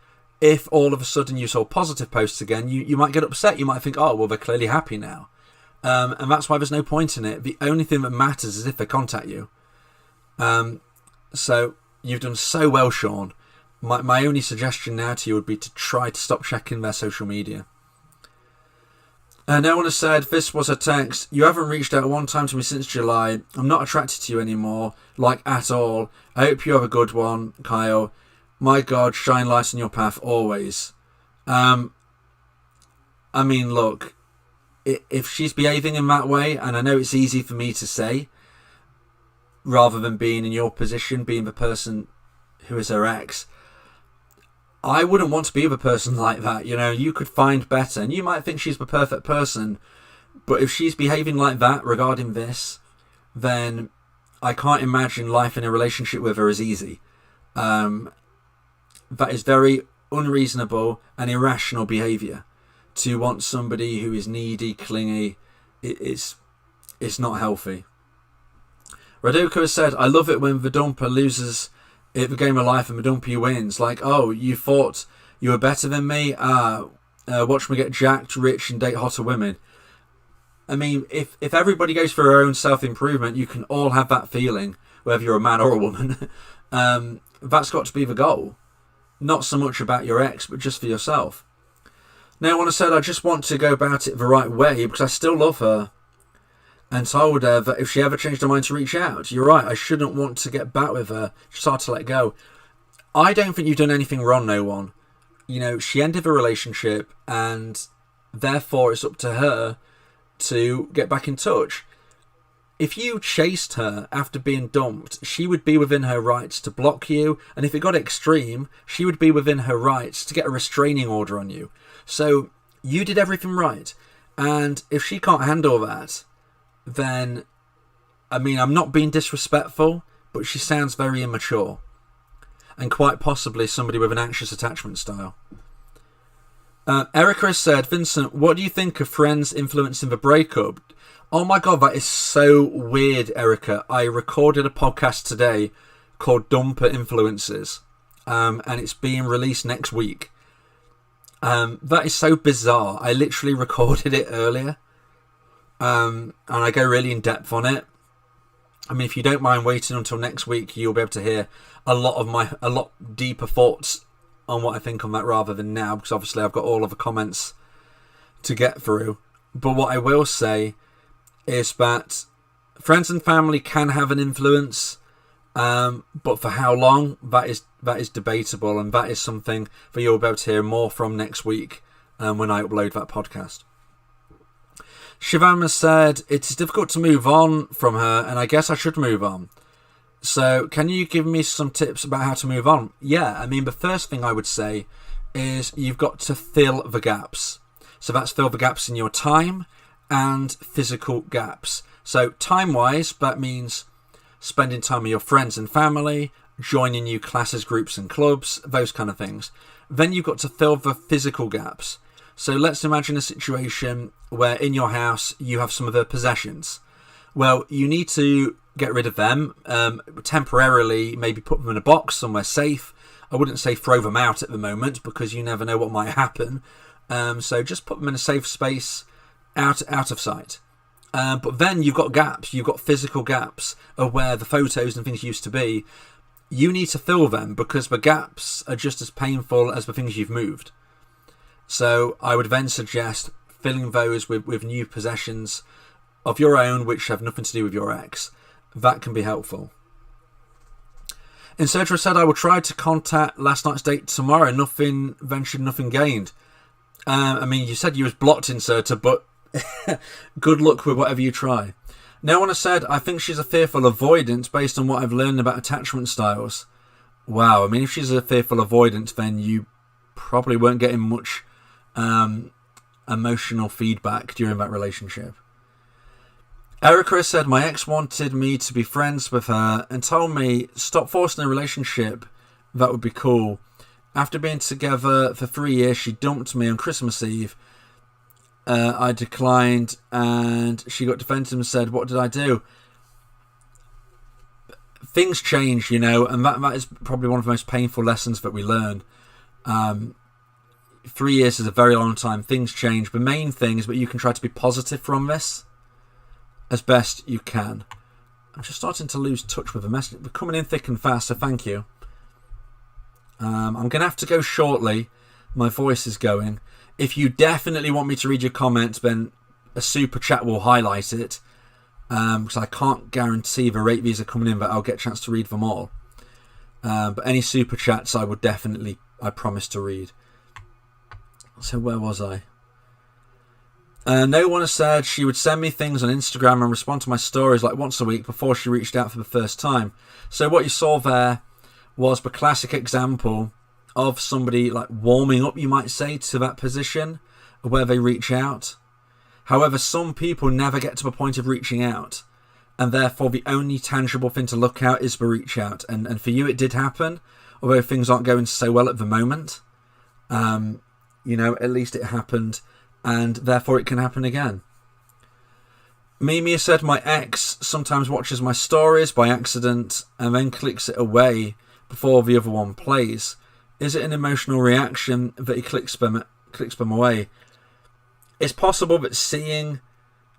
if all of a sudden you saw positive posts again, you might get upset. You might think, oh, well, they're clearly happy now. And that's why there's no point in it. The only thing that matters is if they contact you. So, you've done so well, Sean. My only suggestion now to you would be to try to stop checking their social media. No one has said, this was a text. You haven't reached out one time to me since July. I'm not attracted to you anymore, like at all. I hope you have a good one, Kyle. My God, shine light on your path always. I mean, look, if she's behaving in that way, and I know it's easy for me to say, rather than being in your position, being the person who is her ex, I wouldn't want to be with a person like that. You know, you could find better, and you might think she's the perfect person, but if she's behaving like that regarding this, then I can't imagine life in a relationship with her is easy. That is very unreasonable and irrational behaviour. To want somebody who is needy, clingy, it's not healthy. Raduko has said, I love it when the dumper loses the game of life and the dumpy wins. Like, oh, you thought you were better than me? Watch me get jacked, rich, and date hotter women. I mean, if everybody goes for their own self-improvement, you can all have that feeling, whether you're a man or a woman. That's got to be the goal. Not so much about your ex, but just for yourself. Now, when I said I just want to go about it the right way, because I still love her, and told her that if she ever changed her mind to reach out, you're right, I shouldn't want to get back with her. Just hard to let go. I don't think you've done anything wrong, no one. You know, she ended the relationship, and therefore it's up to her to get back in touch. If you chased her after being dumped, she would be within her rights to block you, and if it got extreme, she would be within her rights to get a restraining order on you. So, you did everything right, and if she can't handle that, then, I mean, I'm not being disrespectful, but she sounds very immature. And quite possibly somebody with an anxious attachment style. Erica has said, Vincent, what do you think of friends influencing the breakup? Oh my God, that is so weird, Erica. I recorded a podcast today called Dumper Influences, and it's being released next week. That is so bizarre. I literally recorded it earlier. And I go really in depth on it. I mean, if you don't mind waiting until next week, you'll be able to hear a lot deeper thoughts on what I think on that rather than now, because obviously I've got all of the comments to get through. But what I will say is that friends and family can have an influence, but for how long, that is debatable, and that is something that you'll be able to hear more from next week when I upload that podcast. Shivam has said, it is difficult to move on from her, and I guess I should move on. So, can you give me some tips about how to move on? Yeah, I mean, the first thing I would say is you've got to fill the gaps. So that's fill the gaps in your time and physical gaps. So, time-wise, that means spending time with your friends and family, joining new classes, groups and clubs, those kind of things. Then you've got to fill the physical gaps. So let's imagine a situation where in your house you have some of her possessions. Well, you need to get rid of them, temporarily, maybe put them in a box somewhere safe. I wouldn't say throw them out at the moment because you never know what might happen. So just put them in a safe space out of sight. But then you've got gaps, you've got physical gaps of where the photos and things used to be. You need to fill them because the gaps are just as painful as the things you've moved. So I would then suggest filling those with new possessions of your own which have nothing to do with your ex. That can be helpful. Insertra said, I will try to contact last night's date tomorrow. Nothing ventured, nothing gained. I mean, you said you was blocked, Inserta, but good luck with whatever you try. No one has said, I think she's a fearful avoidant based on what I've learned about attachment styles. Wow, I mean, if she's a fearful avoidant, then you probably weren't getting much emotional feedback during that relationship. Erica said, my ex wanted me to be friends with her and told me, stop forcing a relationship. That would be cool. After being together for 3 years, she dumped me on Christmas Eve. I declined and she got defensive and said, what did I do? Things change, and that is probably one of the most painful lessons that we learn. 3 years is a very long time. Things change. The main thing is that you can try to be positive from this as best you can. I'm just starting to lose touch with the message. We're coming in thick and fast, so thank you. I'm going to have to go shortly. My voice is going. If you definitely want me to read your comments, then a super chat will highlight it. Because I can't guarantee the rate these are coming in, but I'll get a chance to read them all. But any super chats I promise to read. So where was I? No one has said she would send me things on Instagram and respond to my stories like once a week before she reached out for the first time. So what you saw there was the classic example of somebody like warming up, you might say, to that position where they reach out. However, some people never get to the point of reaching out, and therefore the only tangible thing to look at is the reach out. And for you it did happen, although things aren't going so well at the moment. At least it happened, and therefore it can happen again. Mimi said, my ex sometimes watches my stories by accident and then clicks it away before the other one plays. Is it an emotional reaction that he clicks them away? It's possible that seeing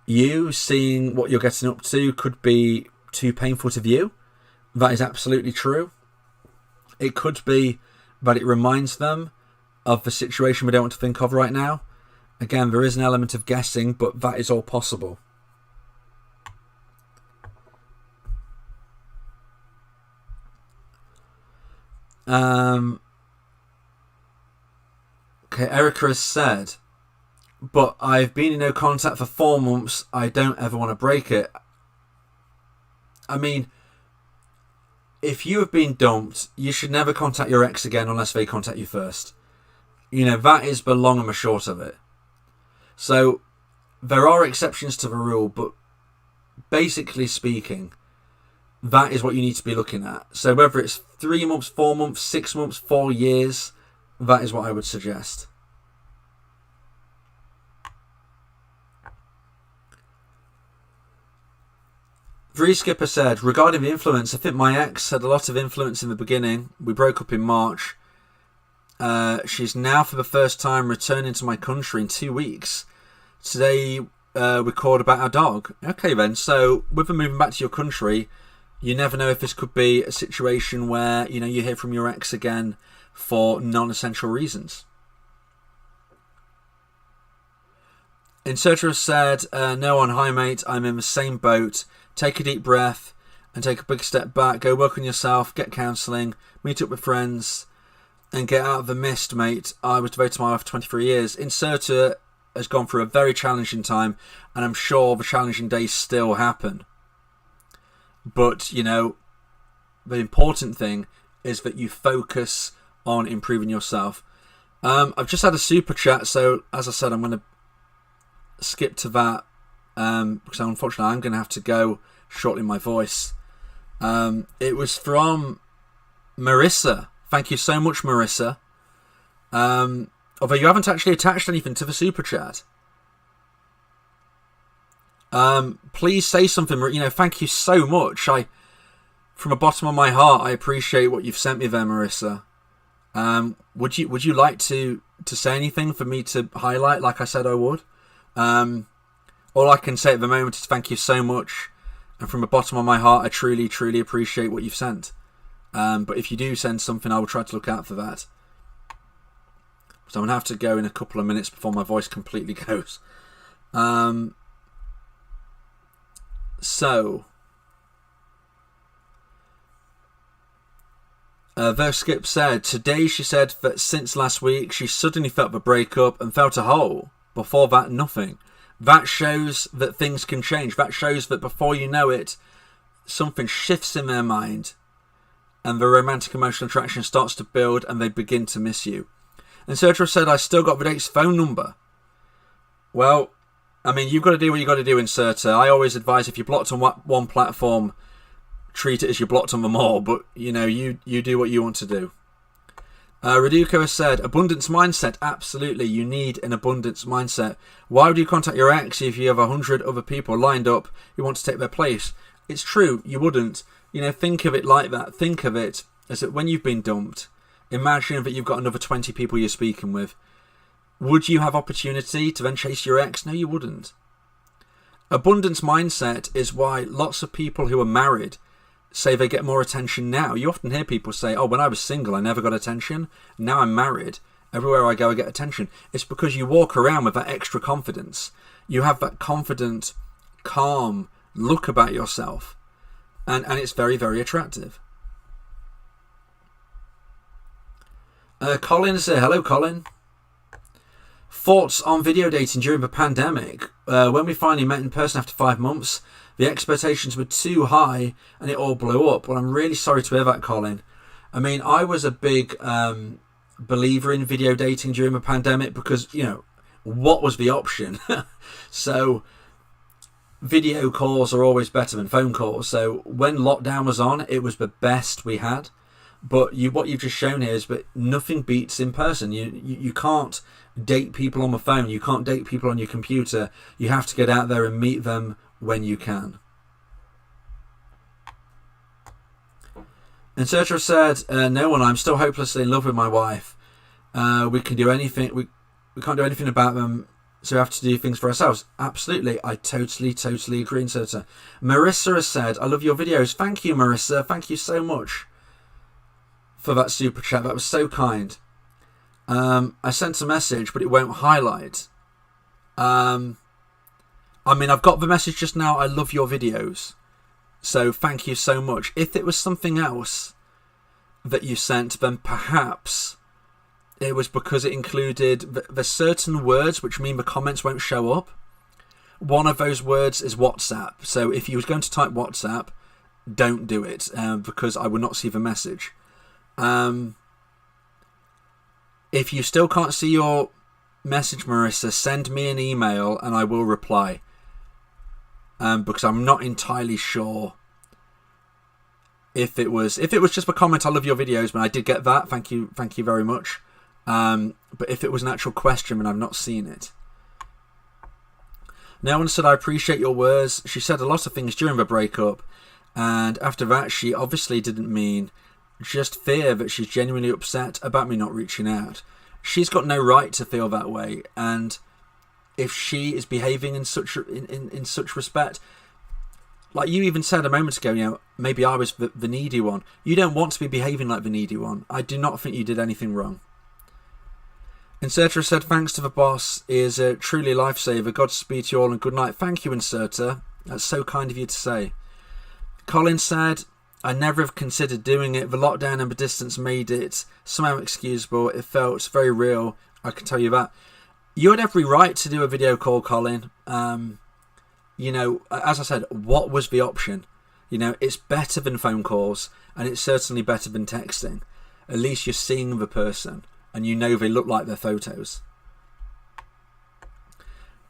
what you're getting up to could be too painful to view. That is absolutely true. It could be that it reminds them of the situation we don't want to think of right now. Again, there is an element of guessing, but that is all possible. Okay, Erica has said, but I've been in no contact for 4 months. I don't ever want to break it. I mean, if you have been dumped, you should never contact your ex again unless they contact you first. That is the long and the short of it. So, there are exceptions to the rule, but basically speaking, that is what you need to be looking at. So whether it's 3 months, 4 months, 6 months, 4 years, that is what I would suggest. Three Skipper said, regarding the influence, I think my ex had a lot of influence in the beginning. We broke up in March. She's now for the first time returning to my country in 2 weeks. Today we called about our dog. Okay then, so with her moving back to your country, you never know if this could be a situation where you hear from your ex again for non-essential reasons. Inserter said, no one, hi mate, I'm in the same boat. Take a deep breath and take a big step back. Go work on yourself, get counselling, meet up with friends, and get out of the mist, mate. I was devoted to my wife for 23 years. Inserter has gone through a very challenging time, and I'm sure the challenging days still happen. But, the important thing is that you focus on improving yourself. I've just had a super chat, so as I said, I'm going to skip to that because unfortunately I'm going to have to go shortly in my voice. It was from Marissa. Thank you so much, Marissa. Although you haven't actually attached anything to the super chat. Please say something. Thank you so much. From the bottom of my heart, I appreciate what you've sent me there, Marissa. Would you like to say anything for me to highlight, like I said I would? All I can say at the moment is thank you so much, and from the bottom of my heart, I truly, truly appreciate what you've sent. But if you do send something, I will try to look out for that. So I'm going to have to go in a couple of minutes before my voice completely goes. Verskip said, today she said that since last week she suddenly felt the breakup and felt a hole. Before that, nothing. That shows that things can change. That shows that before you know it, something shifts in their mind and the romantic emotional attraction starts to build and they begin to miss you. And Sergio said, I still got Vide's phone number. Well, I mean, you've got to do what you've got to do, Inserter. I always advise if you're blocked on one platform, treat it as you're blocked on them all. But, you know, you do what you want to do. Raduko has said, abundance mindset. Absolutely, you need an abundance mindset. Why would you contact your ex if you have 100 other people lined up who want to take their place? It's true, you wouldn't. You know, think of it like that. Think of it as that when you've been dumped, imagine that you've got another 20 people you're speaking with. Would you have opportunity to then chase your ex? No, you wouldn't. Abundance mindset is why lots of people who are married say they get more attention now. You often hear people say, oh, when I was single, I never got attention. Now I'm married. Everywhere I go, I get attention. It's because you walk around with that extra confidence. You have that confident, calm look about yourself. And it's very, very attractive. Colin's here. Hello, Colin. Thoughts on video dating during the pandemic? When we finally met in person after 5 months, the expectations were too high and it all blew up. Well, I'm really sorry to hear that, Colin. I mean, I was a big believer in video dating during the pandemic because, you know, what was the option? So video calls are always better than phone calls. So when lockdown was on, it was the best we had. But what you've just shown here is that nothing beats in person. You can't date people on the phone. You can't date people on your computer. You have to get out there and meet them when you can. And Sertra said, no one, I'm still hopelessly in love with my wife. We can do anything. We can't do anything about them. So we have to do things for ourselves. Absolutely. I totally agree, Sertra. Marissa has said, I love your videos. Thank you, Marissa. Thank you so much for that super chat. That was so kind. I sent a message, but it won't highlight. I mean, I've got the message just now. I love your videos. So thank you so much. If it was something else that you sent, then perhaps it was because it included the certain words which mean the comments won't show up. One of those words is WhatsApp. So if you was going to type WhatsApp, don't do it because I will not see the message. If you still can't see your message, Marissa, send me an email and I will reply. Because I'm not entirely sure if it was just a comment. I love your videos, but I did get that. Thank you very much. But if it was an actual question, then I've not seen it. No one said I appreciate your words. She said a lot of things during the breakup, and after that, she obviously didn't mean just fear that she's genuinely upset about me not reaching out. She's got no right to feel that way, and if she is behaving in such respect, like you even said a moment ago, you know, maybe I was the needy one. You don't want to be behaving like the needy one. I do not think you did anything wrong. Inserter said, thanks to the boss, is a truly lifesaver. Godspeed to you all and good night. Thank you, Inserter. That's so kind of you to say. Colin said, I never have considered doing it. The lockdown and the distance made it somehow excusable. It felt very real. I can tell you that. You had every right to do a video call, Colin. You know, as I said, what was the option? You know, it's better than phone calls, and it's certainly better than texting. At least you're seeing the person, and you know they look like their photos.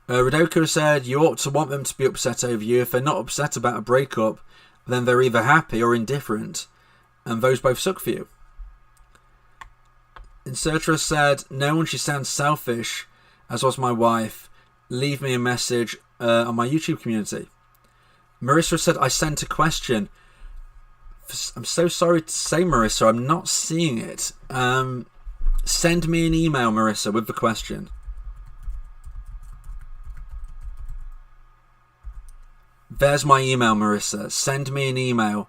Rodoko said, you ought to want them to be upset over you. If they're not upset about a breakup, then they're either happy or indifferent, and those both suck for you. Insertra said, no one should sound selfish, as was my wife. Leave me a message on my YouTube community. Marissa said, I sent a question. I'm so sorry to say, Marissa, I'm not seeing it. Send me an email, Marissa, with the question. There's my email, Marissa. Send me an email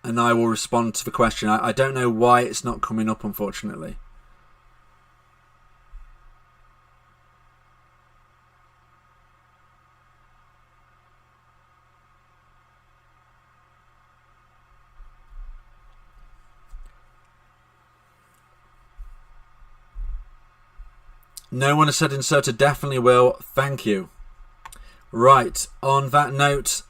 and I will respond to the question. I don't know why it's not coming up, unfortunately. No one has said inserted. Definitely will. Thank you. Right, on that note,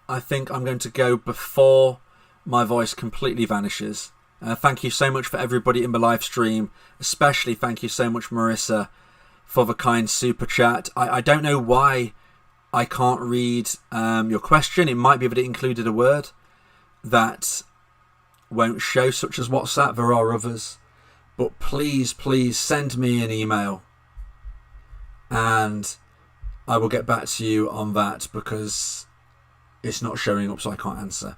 I think I'm going to go before my voice completely vanishes. Thank you so much for everybody in the live stream. Especially thank you so much, Marissa, for the kind super chat. I don't know why I can't read your question. It might be that it included a word that won't show, such as WhatsApp. There are others. But please send me an email and I will get back to you on that, because it's not showing up, so I can't answer.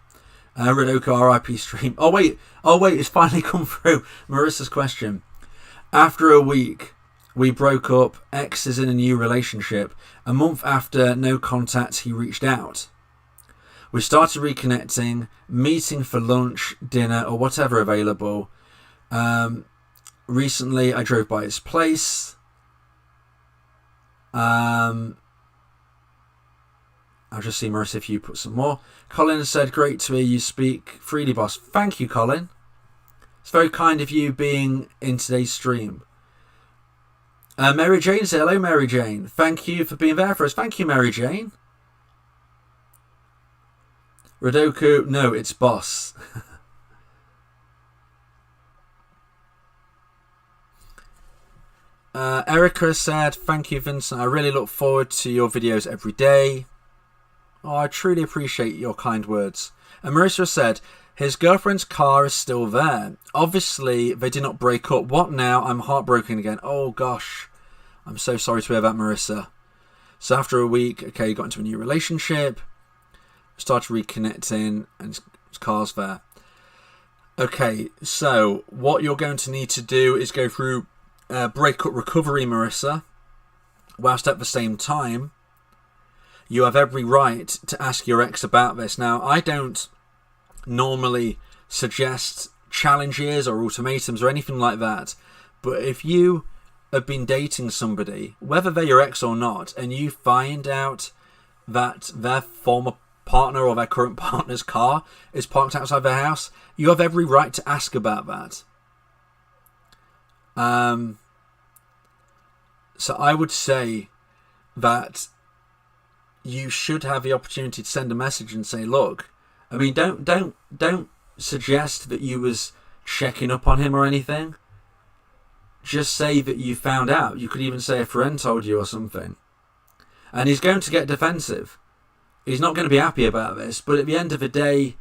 Radoka RIP stream. Oh wait, it's finally come through. Marissa's question. After a week, we broke up. X is in a new relationship. A month after no contact, he reached out. We started reconnecting, meeting for lunch, dinner, or whatever available. Recently, I drove by his place. I'll just see, Marissa, if you put some more. Colin said, great to hear you speak freely, boss. Thank you, Colin. It's very kind of you being in today's stream. Mary Jane said, hello, Mary Jane. Thank you for being there for us. Thank you, Mary Jane. Radoku, no, it's boss. Erica said, thank you, Vincent. I really look forward to your videos every day. Oh, I truly appreciate your kind words. And Marissa said, his girlfriend's car is still there. Obviously, they did not break up. What now? I'm heartbroken again. Oh, gosh. I'm so sorry to hear that, Marissa. So after a week, okay, you got into a new relationship, started reconnecting, and his car's there. Okay, so what you're going to need to do is go through breakup recovery, Marissa, whilst at the same time you have every right to ask your ex about this. Now, I don't normally suggest challenges or ultimatums or anything like that, but if you have been dating somebody, whether they're your ex or not, and you find out that their former partner or their current partner's car is parked outside their house, you have every right to ask about that. So I would say that you should have the opportunity to send a message and say, look, I mean, don't suggest that you was checking up on him or anything. Just say that you found out. You could even say a friend told you or something. And he's going to get defensive. He's not going to be happy about this. But at the end of the day,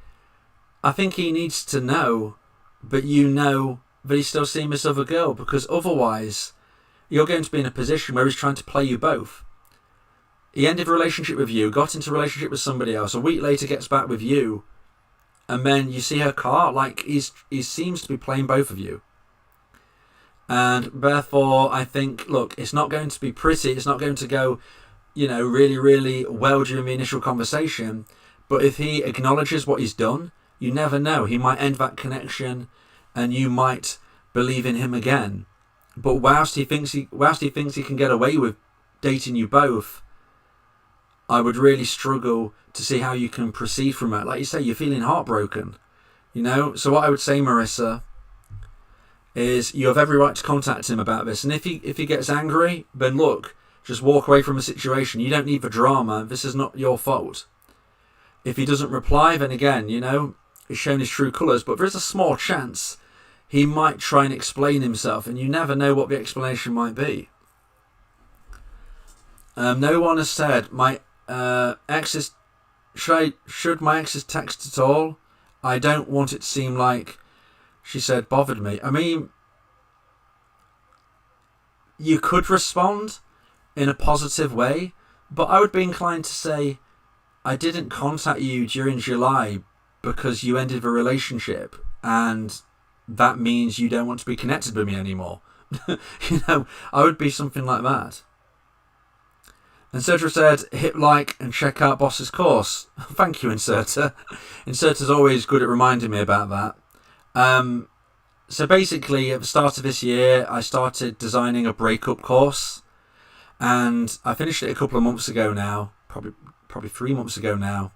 I think he needs to know, but you know that he's still seeing this other girl, because otherwise you're going to be in a position where he's trying to play you both. He ended a relationship with you, got into a relationship with somebody else, a week later gets back with you, and then you see her car. Like, he seems to be playing both of you. And therefore, I think, look, it's not going to be pretty. It's not going to go, really, really well during the initial conversation. But if he acknowledges what he's done, you never know. He might end that connection and you might believe in him again. But whilst he thinks he can get away with dating you both, I would really struggle to see how you can proceed from it. Like you say, you're feeling heartbroken, So what I would say, Marissa, is you have every right to contact him about this. And if he gets angry, then look, just walk away from the situation. You don't need the drama. This is not your fault. If he doesn't reply, then again, he's shown his true colours. But there is a small chance he might try and explain himself, and you never know what the explanation might be. No one has said my ex's. Should my ex's text at all? I don't want it to seem like she said bothered me. I mean, you could respond in a positive way, but I would be inclined to say, I didn't contact you during July because you ended the relationship, and that means you don't want to be connected with me anymore. I would be something like that. And Inserter said, hit like and check out Boss's course. Thank you, Inserter. Inserter's always good at reminding me about that. So basically, at the start of this year, I started designing a breakup course. And I finished it a couple of months ago now. Probably 3 months ago now.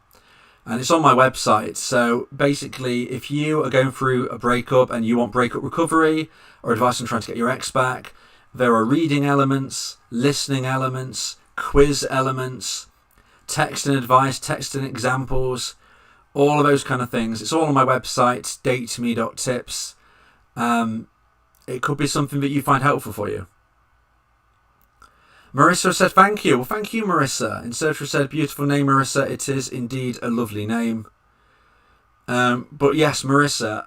And it's on my website. So basically, if you are going through a breakup and you want breakup recovery or advice on trying to get your ex back, there are reading elements, listening elements, quiz elements, text and advice, text and examples, all of those kind of things. It's all on my website, dateme.tips. It could be something that you find helpful for you. Marissa said thank you. Well, thank you, Marissa. Inserter said beautiful name, Marissa. It is indeed a lovely name. But yes, Marissa,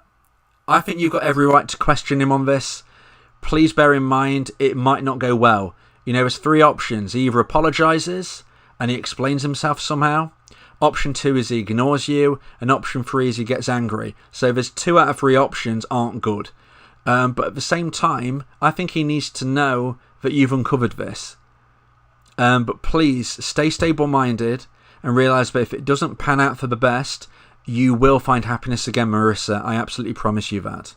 I think you've got every right to question him on this. Please bear in mind it might not go well. There's 3 options. He either apologises and he explains himself somehow. Option 2 is he ignores you, and option 3 is he gets angry. So there's 2 out of 3 options aren't good. But at the same time, I think he needs to know that you've uncovered this. But please stay stable-minded and realise that if it doesn't pan out for the best, you will find happiness again, Marissa. I absolutely promise you that.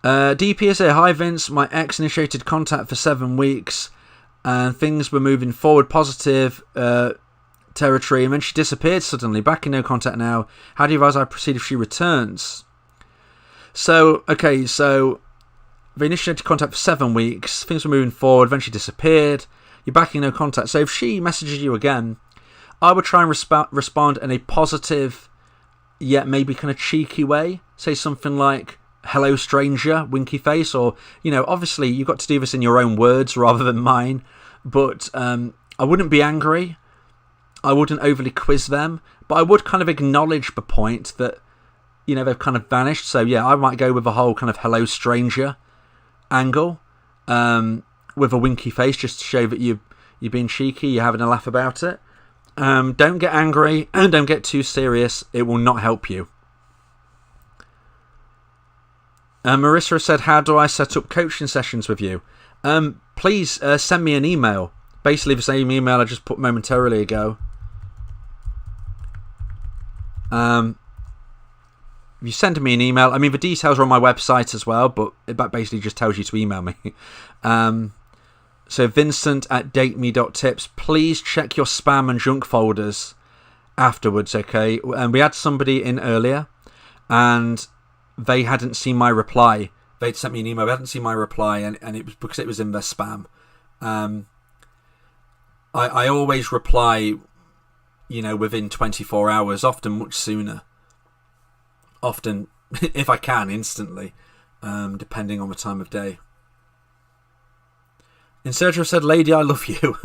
DP is here. Hi Vince, my ex initiated contact for 7 weeks and things were moving forward positive territory, and then she disappeared suddenly, back in no contact now. How do you advise I proceed if she returns? So they initiated contact for 7 weeks, things were moving forward, then she disappeared, you're back in no contact. So if she messages you again, I would try and respond in a positive yet maybe kind of cheeky way. Say something like, hello stranger, winky face, or, obviously you've got to do this in your own words rather than mine, but I wouldn't be angry, I wouldn't overly quiz them, but I would kind of acknowledge the point that, they've kind of vanished. So yeah, I might go with a whole kind of hello stranger angle, with a winky face, just to show that you're being cheeky, you're having a laugh about it. Don't get angry and don't get too serious, it will not help you. Marissa said, how do I set up coaching sessions with you? Please send me an email. Basically the same email I just put momentarily ago. You send me an email. I mean, the details are on my website as well, but that basically just tells you to email me. So Vincent@dateme.tips. Please check your spam and junk folders afterwards, okay? And we had somebody in earlier, and they hadn't seen my reply. They'd sent me an email, they hadn't seen my reply, and it was because it was in their spam. I always reply, within 24 hours, often much sooner. Often, if I can, instantly, depending on the time of day. Inserter said, lady, I love you.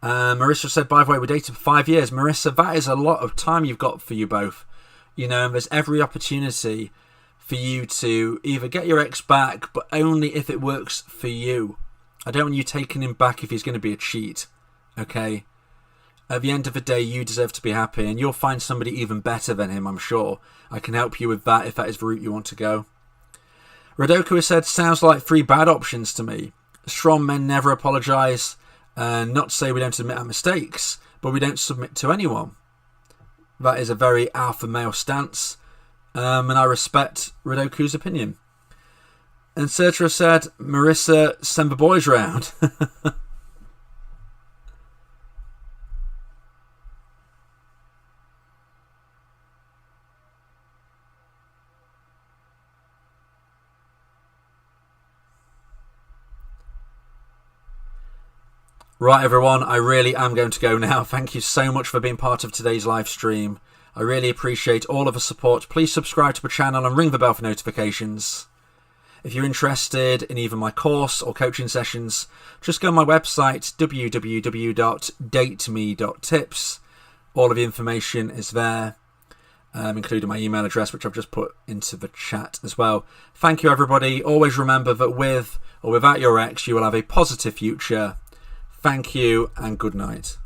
Marissa said, by the way, we dated for 5 years. Marissa, that is a lot of time you've got for you both. And there's every opportunity for you to either get your ex back, but only if it works for you. I don't want you taking him back if he's going to be a cheat. Okay? At the end of the day, you deserve to be happy, and you'll find somebody even better than him, I'm sure. I can help you with that if that is the route you want to go. Radoku has said, sounds like 3 bad options to me. Strong men never apologise, and not to say we don't admit our mistakes, but we don't submit to anyone. That is a very alpha male stance, and I respect Radoku's opinion. And Sertra said, Marissa, send the boys round. Right, everyone, I really am going to go now. Thank you so much for being part of today's live stream. I really appreciate all of the support. Please subscribe to the channel and ring the bell for notifications. If you're interested in either my course or coaching sessions, just go on my website, www.dateme.tips. All of the information is there, including my email address, which I've just put into the chat as well. Thank you, everybody. Always remember that with or without your ex, you will have a positive future. Thank you and good night.